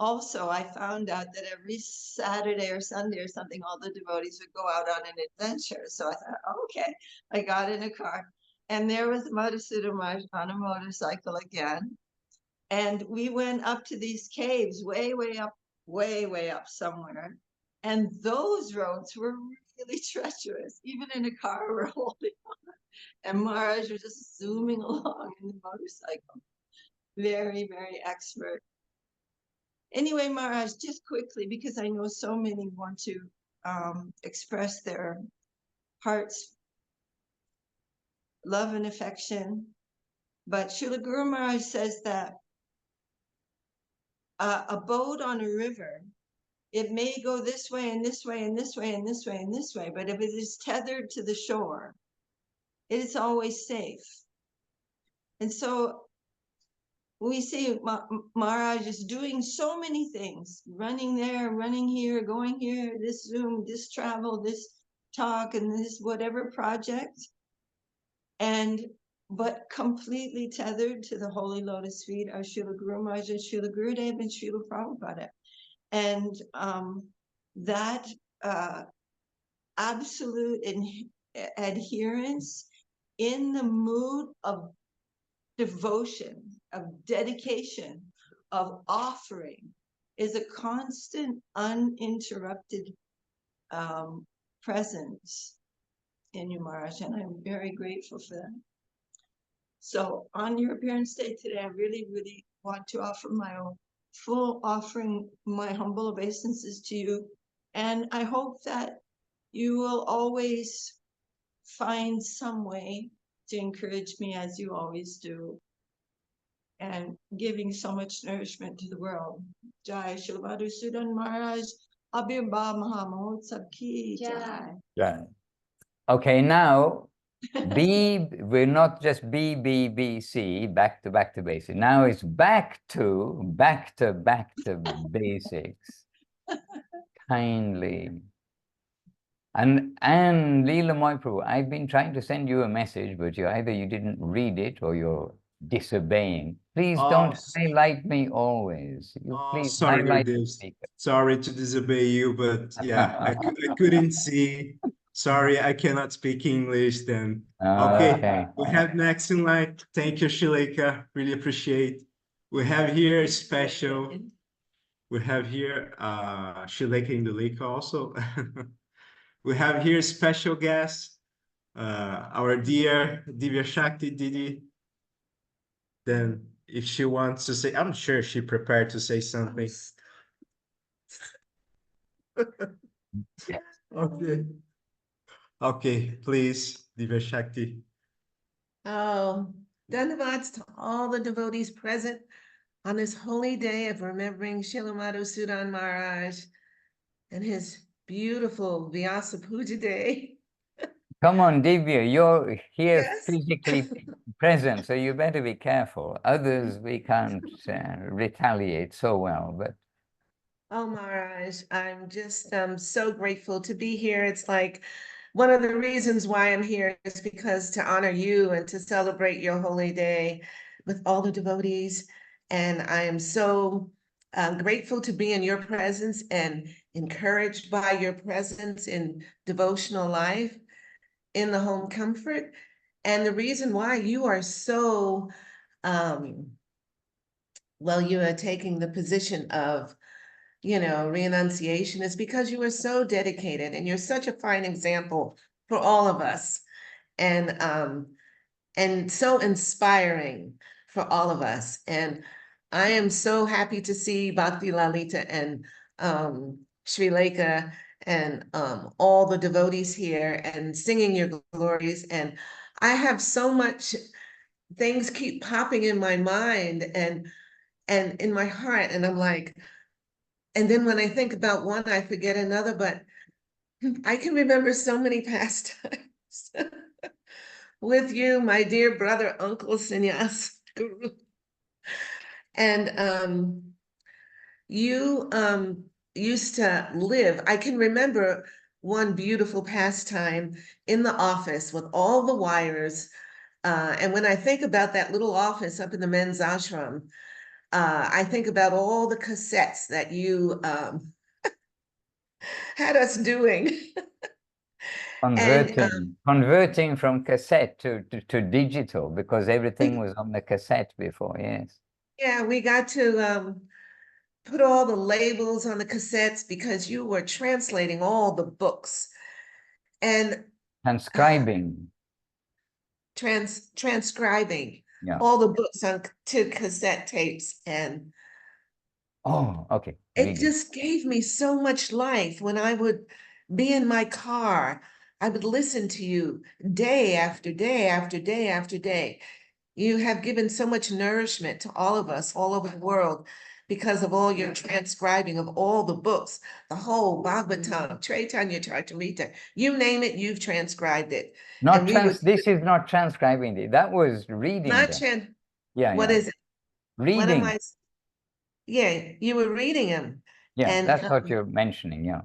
also, I found out that every Saturday or Sunday or something, all the devotees would go out on an adventure. So I thought, okay, I got in a car. And there was Madhusūdan Maharaj on a motorcycle again. And we went up to these caves way, way up somewhere. And those roads were really treacherous. Even in a car, we're holding on. And Maharaj was just zooming along in the motorcycle. Very, very expert. Anyway, Maharaj, just quickly, because I know so many want to express their heart's love and affection. But Srila Guru Maharaj says that a boat on a river, it may go this way and this way and this way and this way and this way, but if it is tethered to the shore, it is always safe. And so we see Maharaj is doing so many things, running there, running here, going here, this Zoom, this travel, this talk, and this whatever project, but completely tethered to the holy lotus feet of Srila Guru Maharaj and Srila Gurudev and Srila Prabhupada. And that absolute adherence in the mood of devotion, of dedication, of offering is a constant, uninterrupted presence in you, Maharaj, and I'm very grateful for that. So on your appearance day today, I really, really want to offer my own full offering, my humble obeisances to you. And I hope that you will always find some way to encourage me as you always do, and giving so much nourishment to the world. Jai Śrīla Madhusūdan Mahārāj, Abhirbhāv Mahamahotsav ki jai. Right. Okay, now we're not just BBBC, back to basics. Now it's back to basics. Kindly. And Leela Prabhu, I've been trying to send you a message, but either you didn't read it or you're disobeying. Please don't highlight me always. Please sorry, highlight Gurudev. the speaker. Sorry to disobey you, but yeah, I couldn't see. Sorry, I cannot speak English then. Okay, we have next in line. Thank you, Shileka. Really appreciate. We have here special. We have here Shileka in the lake also. We have here special guest, our dear Divya Shakti Didi. Then if she wants to say, I'm sure she prepared to say something. Okay. Okay, please, Divya Shakti. Oh, Dhanavats to all the devotees present on this holy day of remembering Śrīla Madhusūdan Mahārāj and his beautiful Vyāsa-Pūjā day. Come on, Divya, you're here Yes. physically present, so you better be careful. Others, we can't retaliate so well, but... Oh, Mahārāj, I'm just so grateful to be here. It's like one of the reasons why I'm here is because to honor you and to celebrate your holy day with all the devotees. And I am so grateful to be in your presence and encouraged by your presence in devotional life, in the home comfort. And the reason why you are so, well, you are taking the position of, renunciation is because you are so dedicated and you're such a fine example for all of us, and so inspiring for all of us. And I am so happy to see Bhakti Lalita and Śrīla and all the devotees here and singing your glories. And I have so much things keep popping in my mind and in my heart, and I'm like, and then when I think about one, I forget another, but I can remember so many pastimes with you, my dear brother, Uncle Sannyas Guru. And you used to live, I can remember one beautiful pastime in the office with all the wires. And when I think about that little office up in the men's ashram, I think about all the cassettes that you had us doing. Converting from cassette to digital, because everything was on the cassette before, yes. Yeah, we got to put all the labels on the cassettes because you were translating all the books and transcribing all the books to cassette tapes. And okay, it just gave me so much life. When I would be in my car, I would listen to you day after day after day after day. You have given so much nourishment to all of us all over the world because of all your transcribing of all the books, the whole Bhagavatam, Chaitanya Charitamrita, you name it, you've transcribed it. This is not transcribing it. That was reading. What is it? Reading. What am I? Yeah, you were reading them. Yeah, and, that's what you're mentioning, yeah.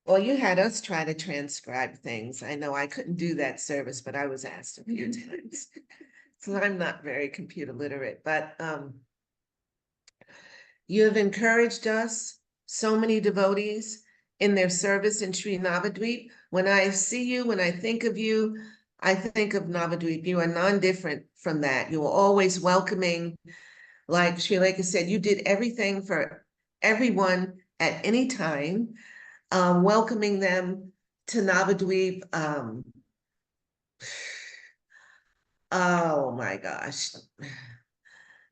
Well, you had us try to transcribe things. I know I couldn't do that service, but I was asked a few times. So I'm not very computer literate, but you have encouraged us, so many devotees, in their service in Sri Navadvip. When I see you, when I think of you, I think of Navadvip. You are non-different from that. You are always welcoming. Like Śrīla said, you did everything for everyone at any time, welcoming them to Navadvip. Oh my gosh.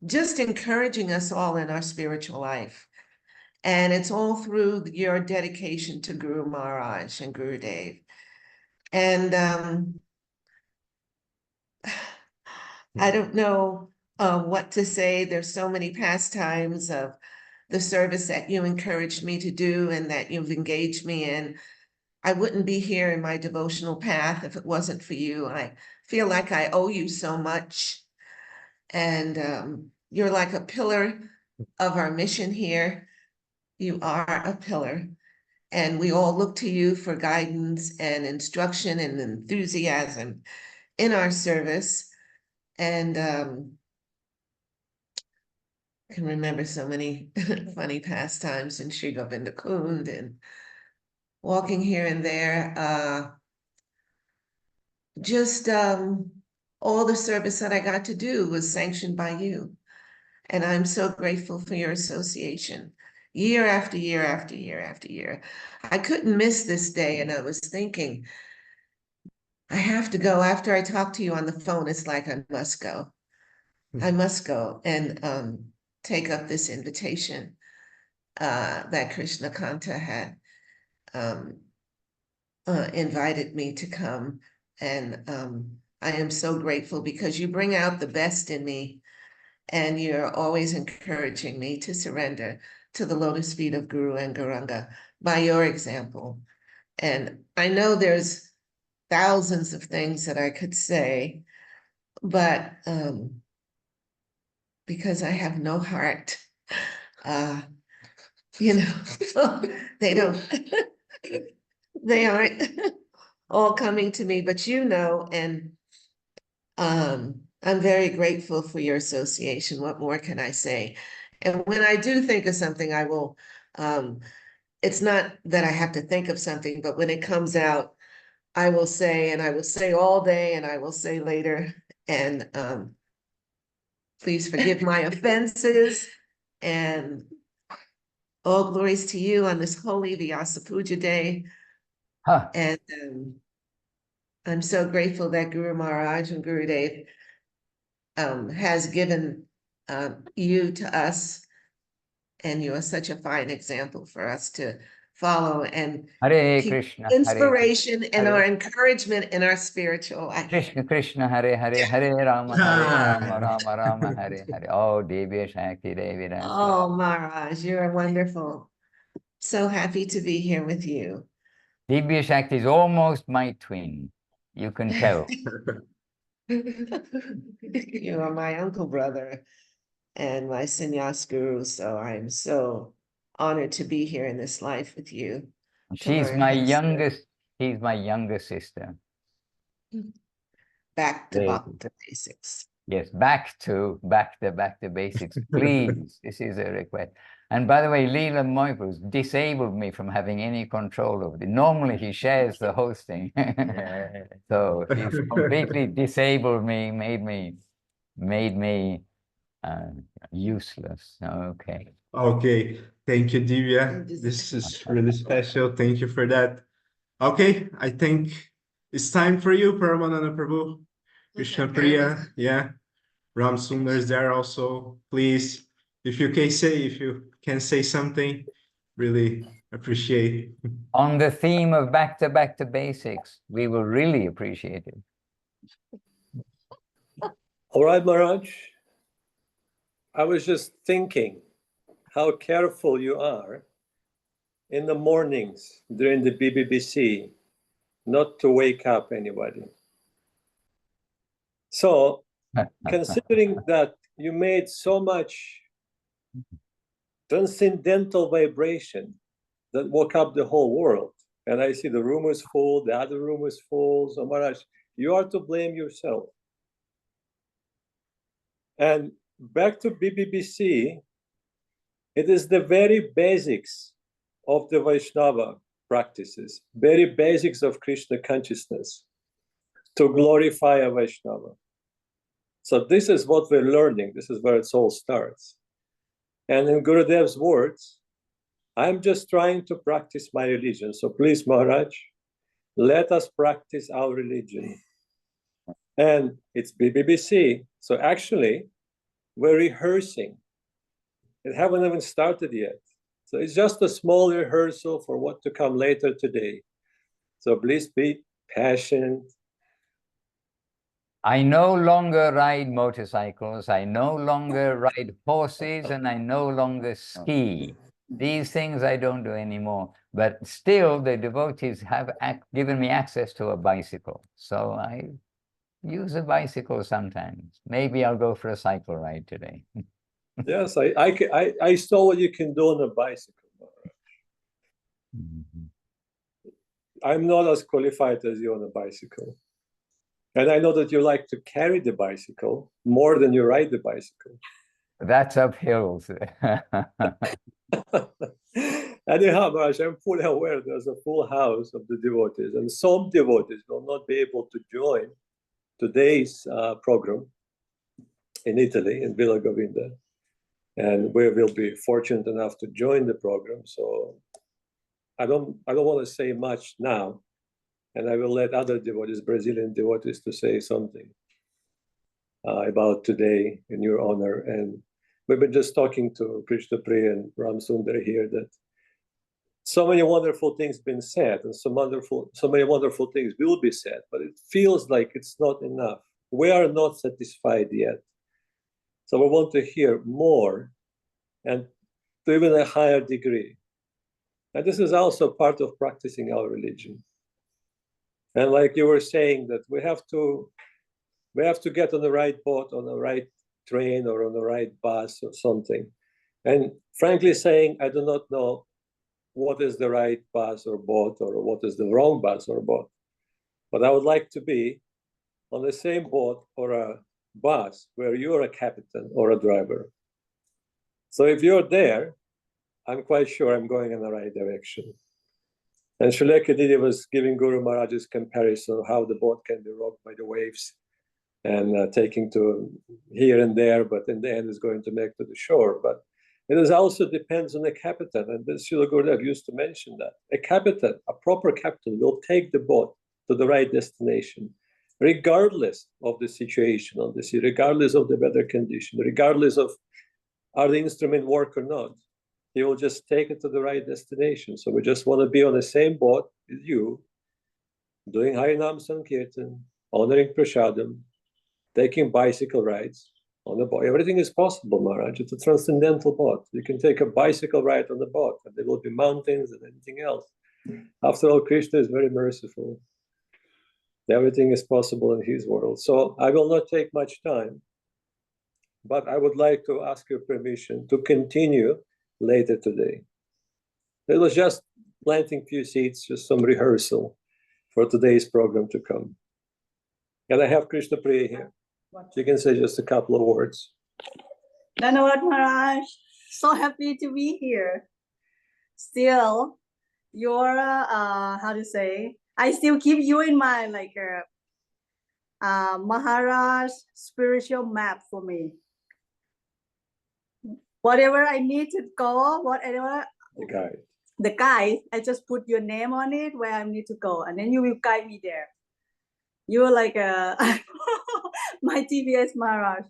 Just encouraging us all in our spiritual life. And it's all through your dedication to Guru Mahārāj and Gurudev. And I don't know what to say. There's so many pastimes of the service that you encouraged me to do and that you've engaged me in. I wouldn't be here in my devotional path if it wasn't for you. I feel like I owe you so much. And you're like a pillar of our mission here. You are a pillar. And we all look to you for guidance and instruction and enthusiasm in our service. And I can remember so many funny pastimes in Sri Govinda Kund and walking here and there. Just all the service that I got to do was sanctioned by you. And I'm so grateful for your association. Year after year after year after year. I couldn't miss this day, and I was thinking, I have to go. After I talk to you on the phone, it's like I must go. I must go and take up this invitation that Krishna Kanta had invited me to come. And I am so grateful because you bring out the best in me, and you're always encouraging me to surrender to the lotus feet of Guru and Gauranga by your example. And I know there's thousands of things that I could say, but because I have no heart, you know, they aren't all coming to me, but you know, and I'm very grateful for your association. What more can I say? And when I do think of something, I will, it's not that I have to think of something, but when it comes out, I will say, and I will say all day, and I will say later, and please forgive my offenses, and all glories to you on this holy Vyāsa-Pūjā day. And I'm so grateful that Guru Mahārāj and Gurudev has given you to us, and you are such a fine example for us to follow and Hare keep Krishna, inspiration and Hare. our encouragement in our spiritual life. Krishna Krishna Hare Hare, Hare Rama Hare Rama, Rama Rama Hare Hare. Oh, Divya Shakti Devi Rasi. Oh, Mahārāj, you are wonderful. So happy to be here with you. Divya Shakti is almost my twin. You can tell. You are my uncle brother and my sannyas guru, so I'm so honored to be here in this life with you. She's my youngest, she's my younger sister. Back to basics. Yes, back to basics, please. This is a request. And by the way, Leela Moipus disabled me from having any control over it. Normally he shares the hosting. So he's completely disabled me, made me useless. Okay. Okay, thank you, Divya. This is really special. Thank you for that. Okay, I think it's time for you, Paramananda Prabhu. Krishna Priya, yeah. Ram Sundar is there also. Please, if you can say something, really appreciate. On the theme of back to basics, we will really appreciate it. All right, Mahārāj. I was just thinking how careful you are in the mornings during the BBBC not to wake up anybody. So, considering that you made so much transcendental vibration that woke up the whole world, and I see the room is full, the other room is full, so Mahārāj, you are to blame yourself. And back to BBBC, it is the very basics of the Vaishnava practices, very basics of Krishna consciousness to glorify a Vaishnava. So this is what we're learning. This is where it all starts. And in Gurudev's words, I'm just trying to practice my religion. So please, Mahārāj, let us practice our religion. And it's BBBC. So actually, we're rehearsing. It haven't even started yet. So it's just a small rehearsal for what to come later today. So please be patient. I no longer ride motorcycles, I no longer ride horses, and I no longer ski. These things I don't do anymore. But still, the devotees have given me access to a bicycle. So I use a bicycle sometimes. Maybe I'll go for a cycle ride today. Yes, I saw what you can do on a bicycle. I'm not as qualified as you on a bicycle. And I know that you like to carry the bicycle more than you ride the bicycle. That's uphill. Anyhow, Mahārāj, I'm fully aware there's a full house of the devotees, and some devotees will not be able to join today's program in Italy, in Villa Govinda. And we will be fortunate enough to join the program. So I don't want to say much now. And I will let other devotees, Brazilian devotees, to say something about today in your honor. And we've been just talking to Krishna Priya and Ram Sundar here that so many wonderful things been said, and so many wonderful things will be said, but it feels like it's not enough. We are not satisfied yet. So we want to hear more and to even a higher degree. And this is also part of practicing our religion. And like you were saying, that we have to get on the right boat, on the right train, or on the right bus or something. And frankly saying, I do not know what is the right bus or boat, or what is the wrong bus or boat. But I would like to be on the same boat or a bus where you're a captain or a driver. So if you're there, I'm quite sure I'm going in the right direction. And Śrīla Kadidi was giving Guru Maharaj's comparison of how the boat can be rocked by the waves and taking to here and there, but in the end is going to make to the shore. But it is also depends on the captain, and Srila Gurudev used to mention that. A captain, a proper captain, will take the boat to the right destination, regardless of the situation on the sea, regardless of the weather condition, regardless of are the instrument work or not. He will just take it to the right destination. So we just want to be on the same boat with you, doing Harinam Sankirtan, honoring Prasadam, taking bicycle rides on the boat. Everything is possible, Mahārāj. It's a transcendental boat. You can take a bicycle ride on the boat, and there will be mountains and anything else. After all, Krishna is very merciful. Everything is possible in his world. So I will not take much time, but I would like to ask your permission to continue later today. It was just planting few seeds, just some rehearsal for today's program to come. And I have Krishna Priya here. You can say just a couple of words. Dhanavad Mahārāj, so happy to be here. Still, your how to say? I still keep you in mind, like Mahārāj spiritual map for me. Whatever I need to go, whatever the guide, I just put your name on it where I need to go, and then you will guide me there. You're like my TBS Mahārāj.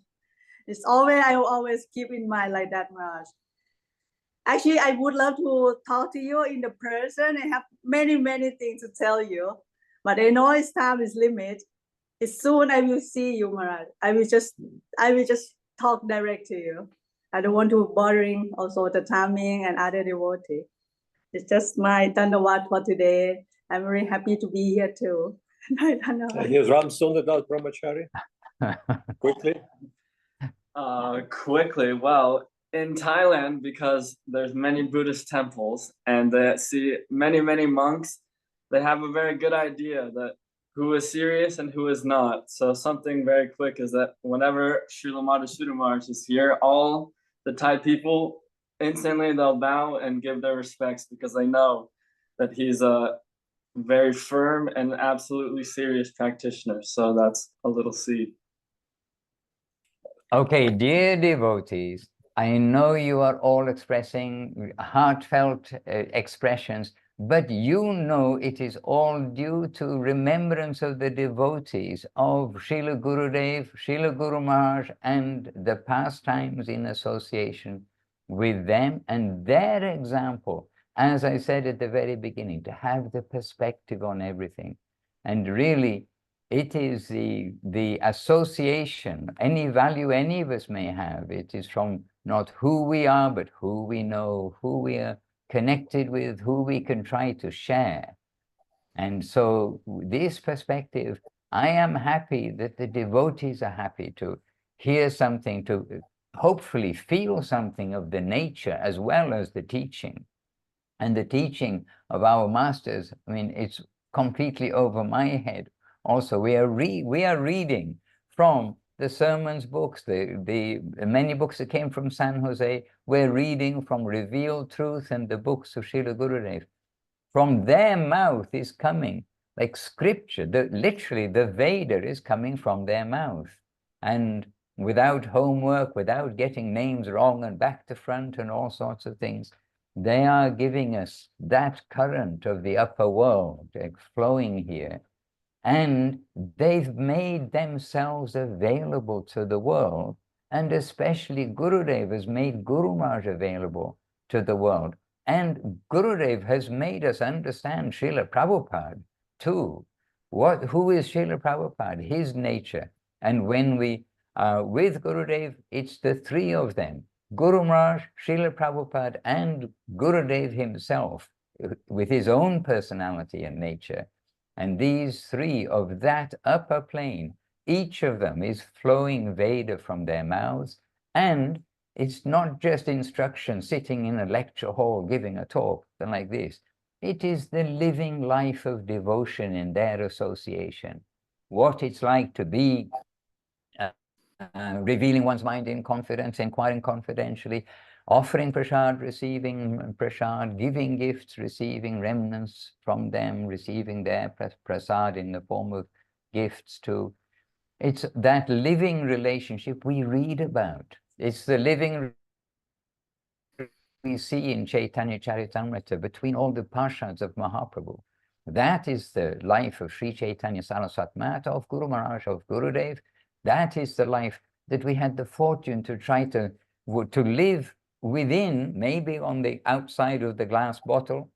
It's always, I will always keep in mind like that, Mahārāj. Actually, I would love to talk to you in the person and have many, many things to tell you, but I know its time is limited. It's soon I will see you, Mahārāj. I will just talk direct to you. I don't want to bothering also the timing and other devotees. It's just my Dhanavad for today. I'm very happy to be here too. And here's Ram Sundar Brahmachari. Quickly. Quickly, well, in Thailand, because there's many Buddhist temples and they see many, many monks, they have a very good idea that who is serious and who is not. So something very quick is that whenever Śrīla Madhusūdan is here, all the Thai people, instantly they'll bow and give their respects because they know that he's a very firm and absolutely serious practitioner. So that's a little seed. Okay, dear devotees, I know you are all expressing heartfelt expressions, but you know it is all due to remembrance of the devotees of Srila Gurudev, Srila Guru Mahārāj, and the pastimes in association with them and their example. As I said at the very beginning, to have the perspective on everything. And really, it is the association, any value any of us may have. It is from not who we are, but who we know, who we are connected with, who we can try to share. And so this perspective, I am happy that the devotees are happy to hear something, to hopefully feel something of the nature as well as the teaching. And the teaching of our masters, I mean, it's completely over my head. Also, we are reading from the sermons books, the many books that came from San Jose. We're reading from Revealed Truth and the books of Srila Gurudev. From their mouth is coming, like scripture, literally the Veda is coming from their mouth. And without homework, without getting names wrong and back to front and all sorts of things, they are giving us that current of the upper world flowing here. And they've made themselves available to the world. And especially Gurudev has made Guru Mahārāj available to the world. And Gurudev has made us understand Srila Prabhupada too. Who is Srila Prabhupada? His nature. And when we are with Gurudev, it's the three of them. Guru Mahārāj, Srila Prabhupada, and Gurudev himself, with his own personality and nature. And these three of that upper plane, each of them is flowing Veda from their mouths. And it's not just instruction sitting in a lecture hall giving a talk, something like this. It is the living life of devotion in their association. What it's like to be revealing one's mind in confidence, inquiring confidentially, offering prasad, receiving prasad, giving gifts, receiving remnants from them, receiving their prasad in the form of gifts too. It's that living relationship we read about. It's the living we see in Chaitanya Charitamrita between all the parshads of Mahaprabhu. That is the life of Sri Chaitanya Saraswat Mata, of Guru Mahārāj, of Gurudev. That is the life that we had the fortune to try to live within, maybe on the outside of the glass bottle.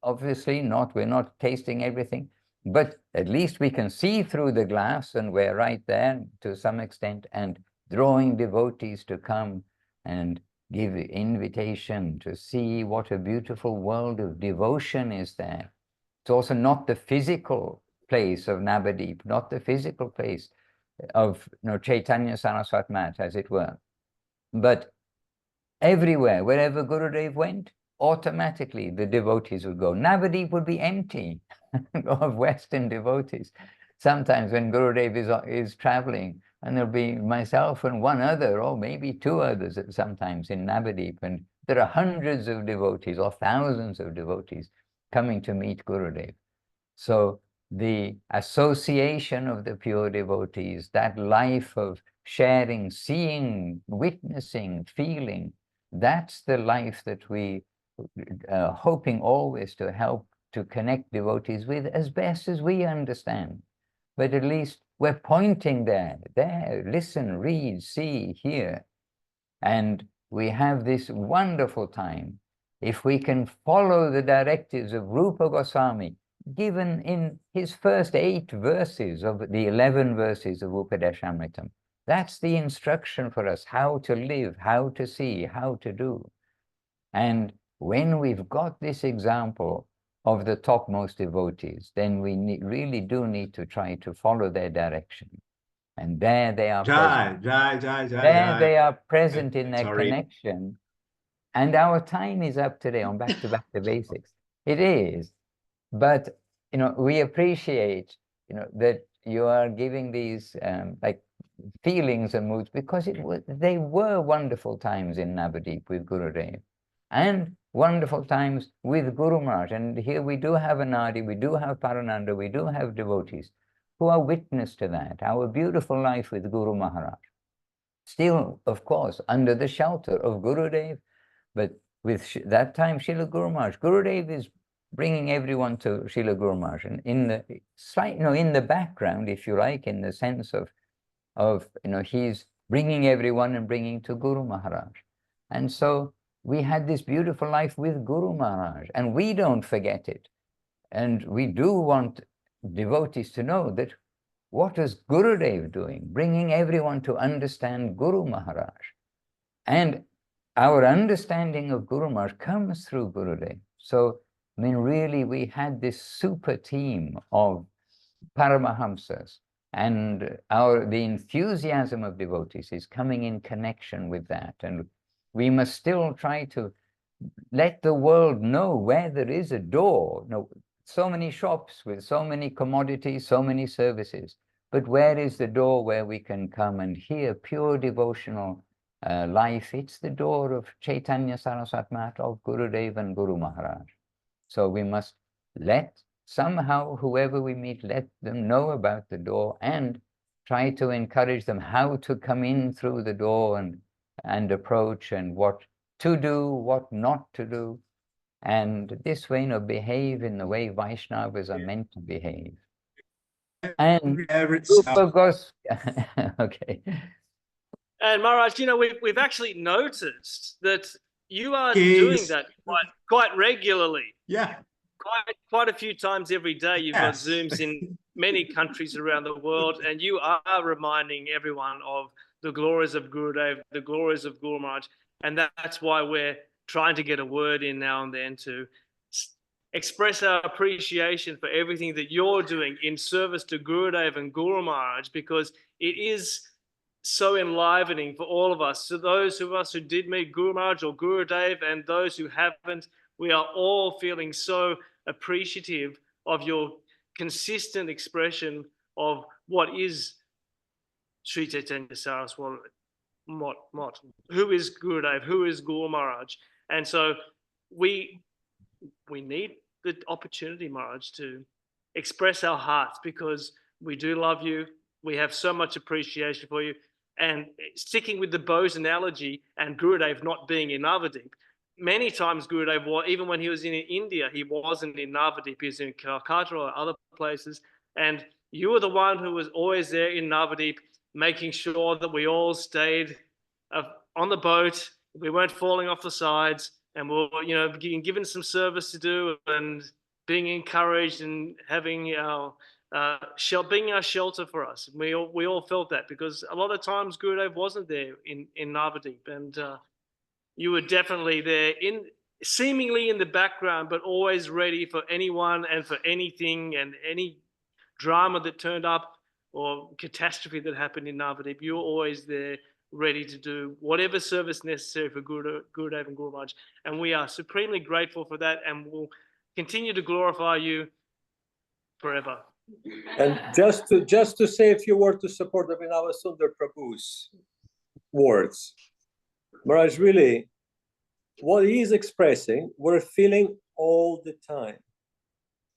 Obviously not, we're not tasting everything, but at least we can see through the glass and we're right there to some extent, and drawing devotees to come and give invitation to see what a beautiful world of devotion is there. It's also not the physical place of Navadip, not the physical place of Chaitanya Saraswat Mat, as it were. But everywhere, wherever Gurudev went, automatically the devotees would go. Navadip would be empty of Western devotees. sometimes when Gurudev is traveling, and there'll be myself and one other, or maybe two others sometimes in Navadip, and there are hundreds of devotees or thousands of devotees coming to meet Gurudev. So the association of the pure devotees, that life of sharing, seeing, witnessing, feeling, that's the life that we are hoping always to help to connect devotees with as best as we understand. But at least we're pointing there, listen, read, see, hear. And we have this wonderful time. If we can follow the directives of Rupa Goswami, given in his first 8 verses of the 11 verses of Upadeshamritam, that's the instruction for us, how to live, how to see, how to do. And when we've got this example of the topmost devotees, then we really do need to try to follow their direction. And there they are present. There they are present in their connection. And our time is up today on Back to Basics. It is. But, you know, we appreciate, you know, that you are giving these like feelings and moods, because they were wonderful times in Navadip with Gurudev, and wonderful times with Guru Maharaj. And here we do have Anadi, we do have Parananda, we do have devotees who are witness to that, our beautiful life with Guru Maharaj. Still, of course, under the shelter of Gurudev, but with that time, Srila Guru Maharaj. Gurudev is bringing everyone to Srila Guru Maharaj, and in the background, if you like, in the sense of you know, he's bringing everyone and bringing to Guru Maharaj. And so we had this beautiful life with Guru Maharaj, and we don't forget it. And we do want devotees to know that what is Gurudev doing, bringing everyone to understand Guru Maharaj. And our understanding of Guru Maharaj comes through Gurudev. So, I mean, really, we had this super team of Paramahamsas, and the enthusiasm of devotees is coming in connection with that. And we must still try to let the world know where there is a door. No, so many shops with so many commodities, so many services, but where is the door where we can come and hear pure devotional life? It's the door of Chaitanya Saraswat Mat, of Gurudev and Guru Maharaj. So we must let somehow, whoever we meet, let them know about the door, and try to encourage them how to come in through the door and approach, and what to do, what not to do. And this way, you know, behave in the way Vaishnavas are meant to behave. And okay. And Mahārāj, you know, we've actually noticed that you are doing that quite regularly. Yeah. Quite a few times every day. You've got Zooms in many countries around the world, and you are reminding everyone of the glories of Gurudev, the glories of Guru Maharaj. And that's why we're trying to get a word in now and then to express our appreciation for everything that you're doing in service to Gurudev and Guru Maharaj, because it is so enlivening for all of us. So those of us who did meet Guru Maharaj or Gurudev, and those who haven't, we are all feeling so appreciative of your consistent expression of what is Sri Chaitanya Saraswati Mot, who is Gurudev, who is Guru Maharaj. And so we need the opportunity, Maharaj, to express our hearts, because we do love you. We have so much appreciation for you. And sticking with the bows analogy and Gurudev not being in Navadip, many times Gurudev, even when he was in India, he wasn't in Navadip, he was in Calcutta or other places. And you were the one who was always there in Navadip, making sure that we all stayed on the boat, we weren't falling off the sides, and we were, you know, being given some service to do, and being encouraged, and having our being our shelter for us. We all felt that, because a lot of times Gurudev wasn't there in Navadip, and you were definitely there, seemingly in the background, but always ready for anyone and for anything, and any drama that turned up or catastrophe that happened in Navadip. You were always there, ready to do whatever service necessary for Gurudev and Guru Maharaj. And we are supremely grateful for that, and will continue to glorify you forever. And just to say a few words to support Abhinava Sundar Prabhu's words. Maharaj, really, what he is expressing, we're feeling all the time.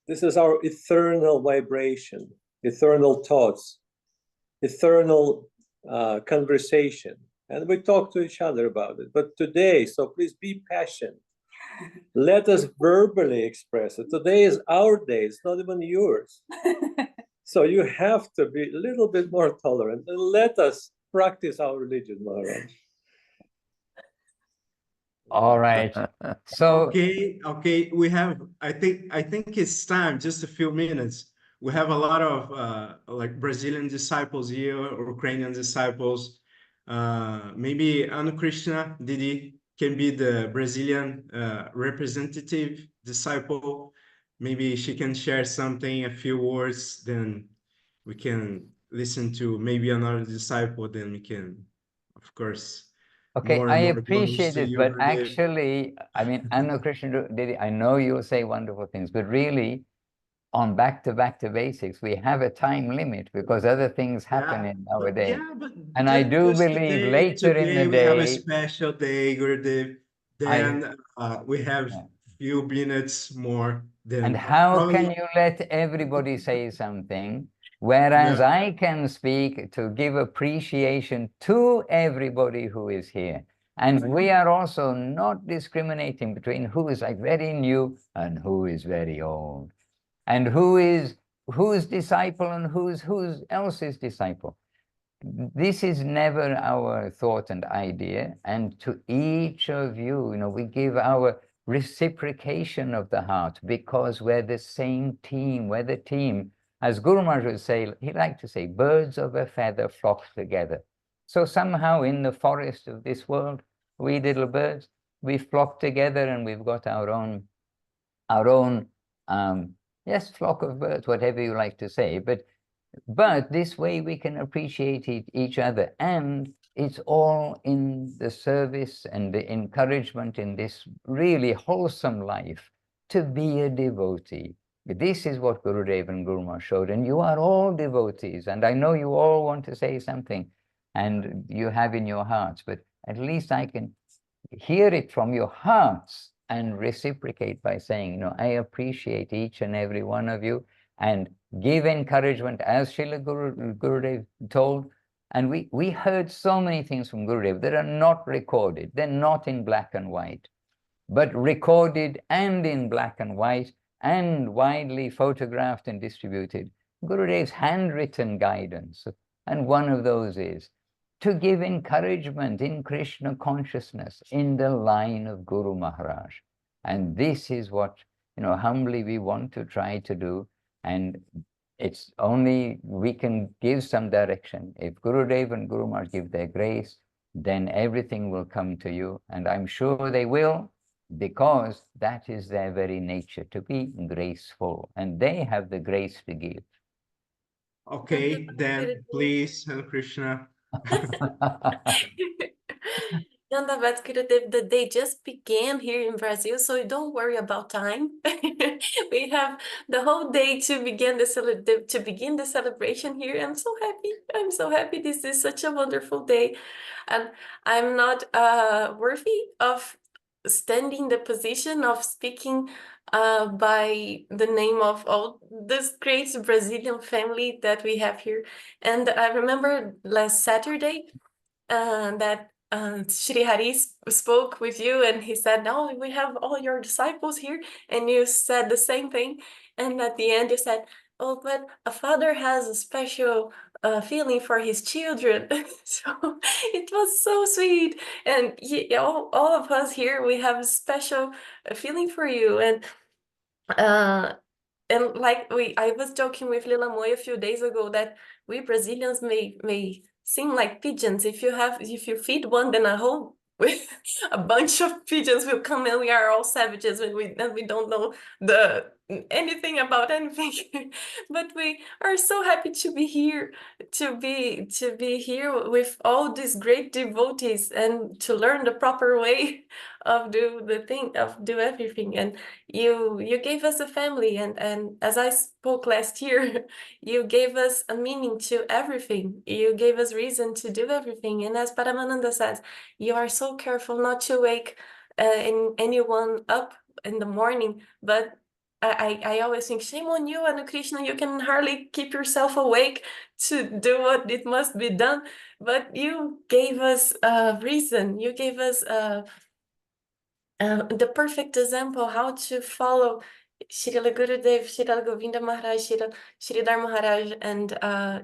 This is our eternal vibration, eternal thoughts, eternal conversation. And we talk to each other about it. But today, so please be patient. Let us verbally express it. Today is our day, it's not even yours. So you have to be a little bit more tolerant and let us practice our religion, Mahārāj. All right. So okay. We have. I think it's time. Just a few minutes. We have a lot of like Brazilian disciples here, or Ukrainian disciples. Maybe Anu Krishna Didi can be the Brazilian representative disciple. Maybe she can share something, a few words. Then we can listen to maybe another disciple. Then we can, of course. okay, I more appreciate it, you, but Gurudev. actually, I mean, Anu Krishna Didi, I know you'll say wonderful things, but really, on back to basics, we have a time limit because other things happen in our day. But and I do just believe later in the we have a day, special day, Gurudev. Then we have few minutes more. Then and how probably, can you let everybody say something, whereas I can speak to give appreciation to everybody who is here. And we are also not discriminating between who is like very new and who is very old, and whose disciple and whose else's disciple. This is never our thought and idea. And to each of you, we give our reciprocation of the heart because we're the same team. We're the team. As Guru Maharaj would say, he liked to say, birds of a feather flock together. So somehow in the forest of this world, we little birds, we flock together and we've got our own yes, flock of birds, whatever you like to say, but this way we can appreciate each other, and it's all in the service and the encouragement in this really wholesome life to be a devotee. This is what Gurudev and Guru Maharaj showed, and you are all devotees, and I know you all want to say something, and you have in your hearts, but at least I can hear it from your hearts and reciprocate by saying, I appreciate each and every one of you, and give encouragement as Śrīla Gurudev told. And we heard so many things from Gurudev that are not recorded. They're not in black and white, but recorded and in black and white and widely photographed and distributed. Gurudev's handwritten guidance. And one of those is to give encouragement in Krishna consciousness in the line of Guru Mahārāj. And this is what, humbly we want to try to do. And it's only we can give some direction. If Gurudev and Guru Maharaj give their grace, then everything will come to you. And I'm sure they will, because that is their very nature, to be graceful. And they have the grace to give. Okay, then please, Hare Krishna. The day just began here in Brazil, so don't worry about time. We have the whole day to begin the celebration here. I'm so happy. I'm so happy. This is such a wonderful day, and I'm not worthy of standing the position of speaking by the name of all this great Brazilian family that we have here. And I remember last Saturday that Shri Hari spoke with you, and he said, "No, we have all your disciples here," and you said the same thing. And at the end, you said, "Oh, but a father has a special feeling for his children." So it was so sweet, and all of us here, we have a special feeling for you, and like I was joking with Lila Moy a few days ago that we Brazilians may seem like pigeons. If you feed one, then a bunch of pigeons will come, and we are all savages, and we don't know anything about anything, but we are so happy to be here, to be here with all these great devotees and to learn the proper way of do everything. And you gave us a family, and as I spoke last year, you gave us a meaning to everything. You gave us reason to do everything. And as Paramananda says, you are so careful not to wake anyone up in the morning, but I always think, shame on you, Anu Krishna, you can hardly keep yourself awake to do what it must be done. But you gave us a reason. You gave us the perfect example how to follow Śrīla Gurudev, Śrīla Govinda Mahārāj, Śrīla Mahārāj, and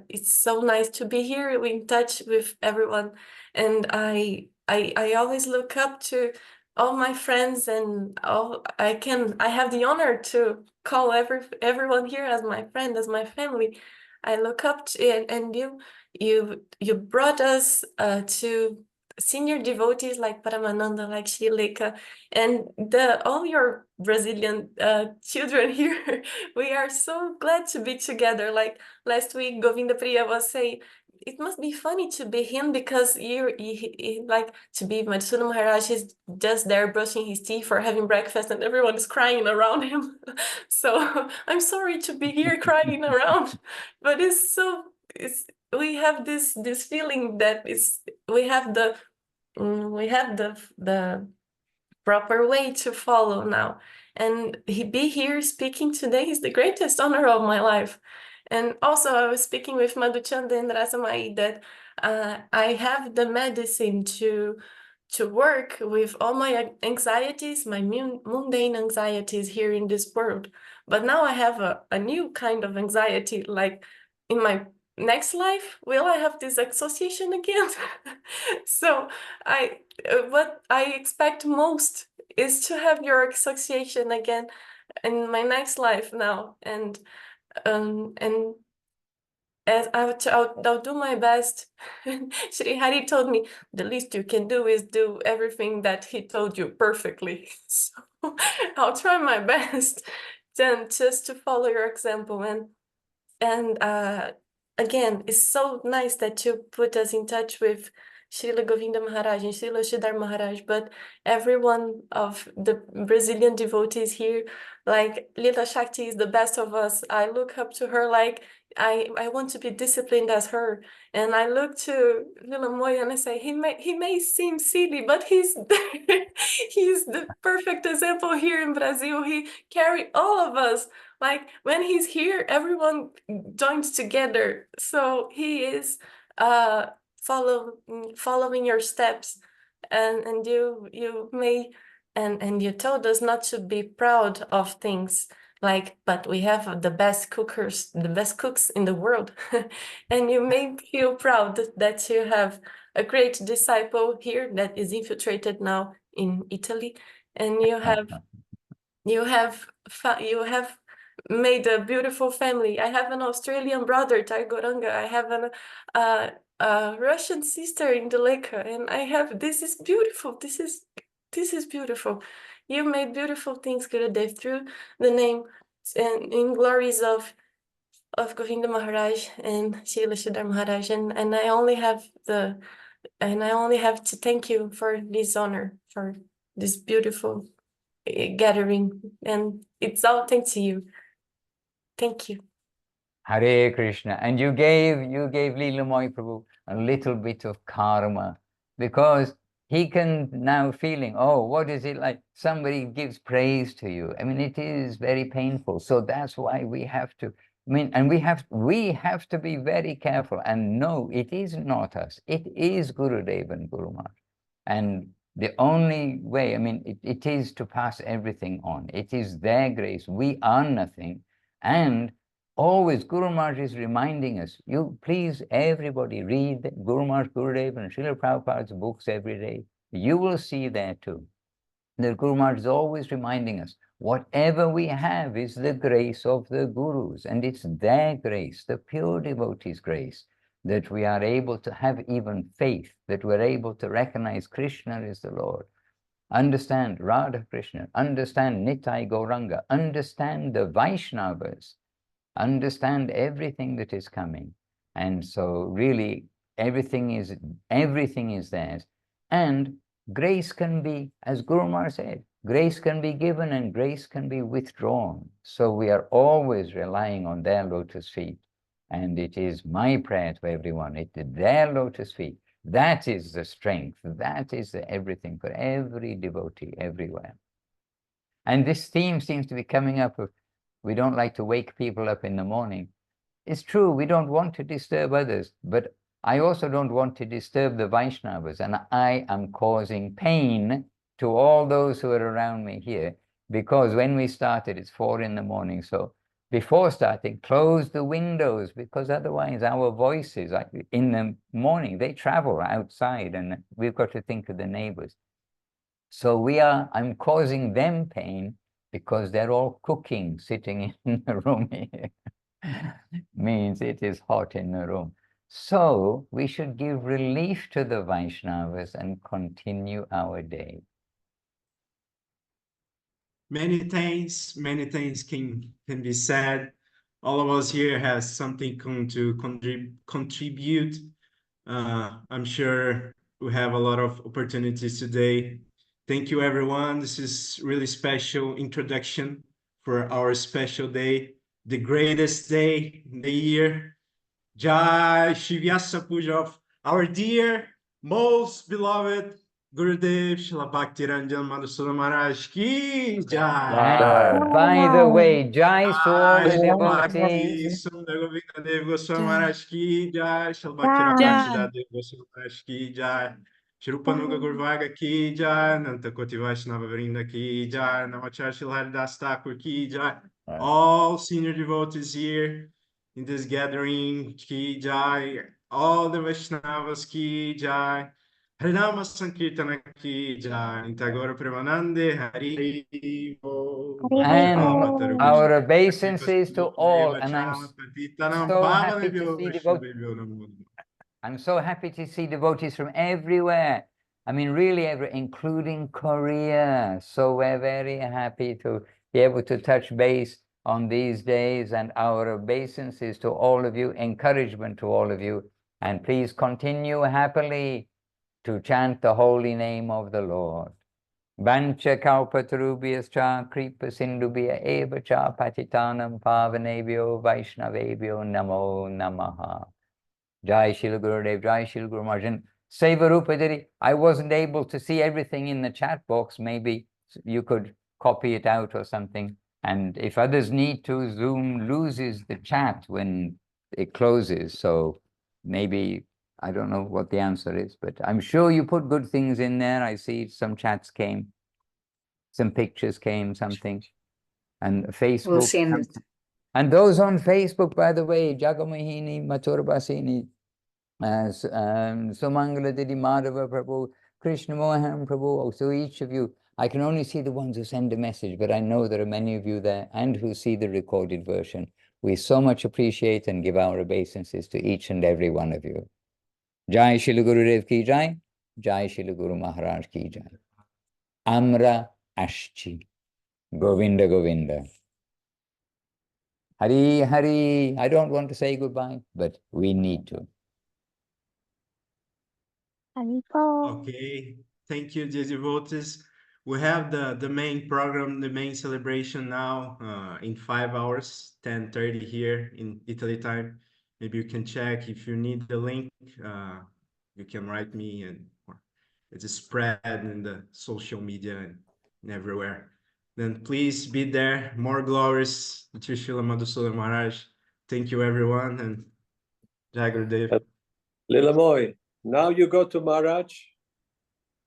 it's so nice to be here in touch with everyone. And I always look up to all my friends, and I have the honor to call everyone here as my friend, as my family. I look up to, and you brought us to senior devotees like Paramananda, like Śrīla, and all your Brazilian children here. We are so glad to be together. Like last week, Govinda Priya was saying, it must be funny to be him because like to be Madhusūdan Mahārāj, he's just there brushing his teeth or having breakfast and everyone is crying around him. So I'm sorry to be here crying around, but we have this feeling that we have the proper way to follow now. And he be here speaking today is the greatest honor of my life. And also I was speaking with Madhusūdan and Rasamai that I have the medicine to work with all my anxieties, my mundane anxieties here in this world. But now I have a new kind of anxiety, like in my next life, will I have this association again? So what I expect most is to have your association again in my next life now. And as I'll do my best. Shri Hari told me the least you can do is do everything that he told you perfectly. So I'll try my best then just to follow your example. And again, it's so nice that you put us in touch with Śrīla Govinda Mahārāj and Śrīla Śrīdhar Mahārāj, but every one of the Brazilian devotees here, like Lila Shakti is the best of us. I look up to her like I want to be disciplined as her. And I look to Lila Moya and I say, he may seem silly, but he's he's the perfect example here in Brazil. He carry all of us. Like when he's here, everyone joins together. So he is following your steps, and you may and you told us not to be proud of things like, but we have the best cookers, the best cooks in the world. And you may feel proud that you have a great disciple here that is infiltrated now in Italy, and you have made a beautiful family. I have an Australian brother, Taigoranga. I have a Russian sister in Daleka, and I have, this is beautiful. This is beautiful. You made beautiful things, Gurudev, through the name and in glories of Govinda Mahārāj and Śrīla Śrīdhar Mahārāj, and I only have to thank you for this honor, for this beautiful gathering, and it's all thanks to you. Thank you. Hare Krishna. And you gave Leelamoy Prabhu a little bit of karma, because he can now feeling, oh, what is it like? Somebody gives praise to you. I mean, it is very painful. So that's why we have to, I mean, and we have to be very careful. And no, it is not us. It is Gurudev and Guru Maharaj. And the only way, I mean, it is to pass everything on. It is their grace. We are nothing. And always Guru Maharaj is reminding us, you please, everybody read Guru Maharaj, Gurudev and Srila Prabhupada's books every day. You will see there too that Guru Maharaj is always reminding us, whatever we have is the grace of the Gurus, and it's their grace, the pure devotees' grace, that we are able to have even faith, that we're able to recognize Krishna is the Lord. understand Radha Krishna, understand Nitai Gauranga, understand the Vaishnavas, understand everything that is coming. And so really everything is theirs. And grace can be, as Guru Maharaj said, grace can be given and grace can be withdrawn. So we are always relying on their lotus feet. And it is my prayer to everyone, it is their lotus feet. That is the strength. That is the everything for every devotee everywhere. And this theme seems to be coming up of, we don't like to wake people up in the morning. It's true, we don't want to disturb others, but I also don't want to disturb the Vaishnavas, and I am causing pain to all those who are around me here, because when we started, it's 4 in the morning, so before starting, close the windows, because otherwise our voices, like in the morning, they travel outside, and we've got to think of the neighbors. So I'm causing them pain, because they're all cooking, sitting in the room here. Means it is hot in the room. So we should give relief to the Vaishnavas and continue our day. Many things can be said. All of us here has something to contribute. I'm sure we have a lot of opportunities today. Thank you, everyone. This is really special introduction for our special day, the greatest day in the year. Jai Shri Vyāsa-Pūjā of our dear, most beloved Gurudev Śrīla Bhaktiranjan Madhusūdan Mahārāj ki Jai. By the way, Jai to all the devotees. Sundar Govinda Dev Goswami Mahārāj ki Jai. Śrīla Bhaktivedanta Dev Goswami Mahārāj ki Jai. Shri Rupanuga Gurvaga ki Jai. Nanta Koti Vaishnava Vrinda ki Jai. Namacharya Śrīla Haridas Thakur ki Jai. All senior devotees here in this gathering ki Jai. All the Vaishnavas ki Jai. Harinama Sankirtana ki Jai. Tagore Premanande Hari. And our obeisances to all. And I'm so happy to see devotees from everywhere. I mean, really, including Korea. So we're very happy to be able to touch base on these days, and our obeisances to all of you, encouragement to all of you. And please continue happily to chant the holy name of the Lord. Vancha kalpatarubhyascha kripa sindubhya eva cha patitanam pavanebhyo vaishnavebhyo namo namaha. Jai Śrīla Gurudev, Jai Śrīla Guru Maharaj. Sevarupadari, I wasn't able to see everything in the chat box. Maybe you could copy it out or something. And if others need to, Zoom loses the chat when it closes. So maybe, I don't know what the answer is, but I'm sure you put good things in there. I see some chats came, some pictures came, something. And Facebook. We'll send it. And those on Facebook, by the way, Jagamahini, Mathurabhasini, Sumangala Didi Madhava Prabhu, Krishna Mohan Prabhu. So each of you, I can only see the ones who send a message, but I know there are many of you there and who see the recorded version. We so much appreciate and give our obeisances to each and every one of you. Jai Śrīla Gurudev ki Jai, Jai Śrīla Guru Mahārāj ki Jai. Amra Ashchi, Govinda Govinda. Hari Hari, I don't want to say goodbye, but we need to. Okay, thank you, dear devotees. We have the main program, the main celebration now in 5 hours, 10:30 here in Italy time. Maybe you can check. If you need the link, you can write me, and it's spread in the social media and everywhere. Then please be there. More glories to Śrīla Madhusūdan Mahārāj. Thank you, everyone, and Jai Gurudev. Lilamoy, now you go to Mahārāj.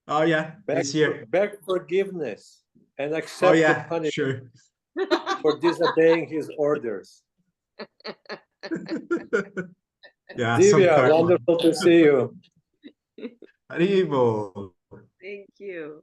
Oh yeah, this year. Beg forgiveness and accept the punishment for disobeying his orders. Yeah, Divya, wonderful to see you. Haribo. Thank you.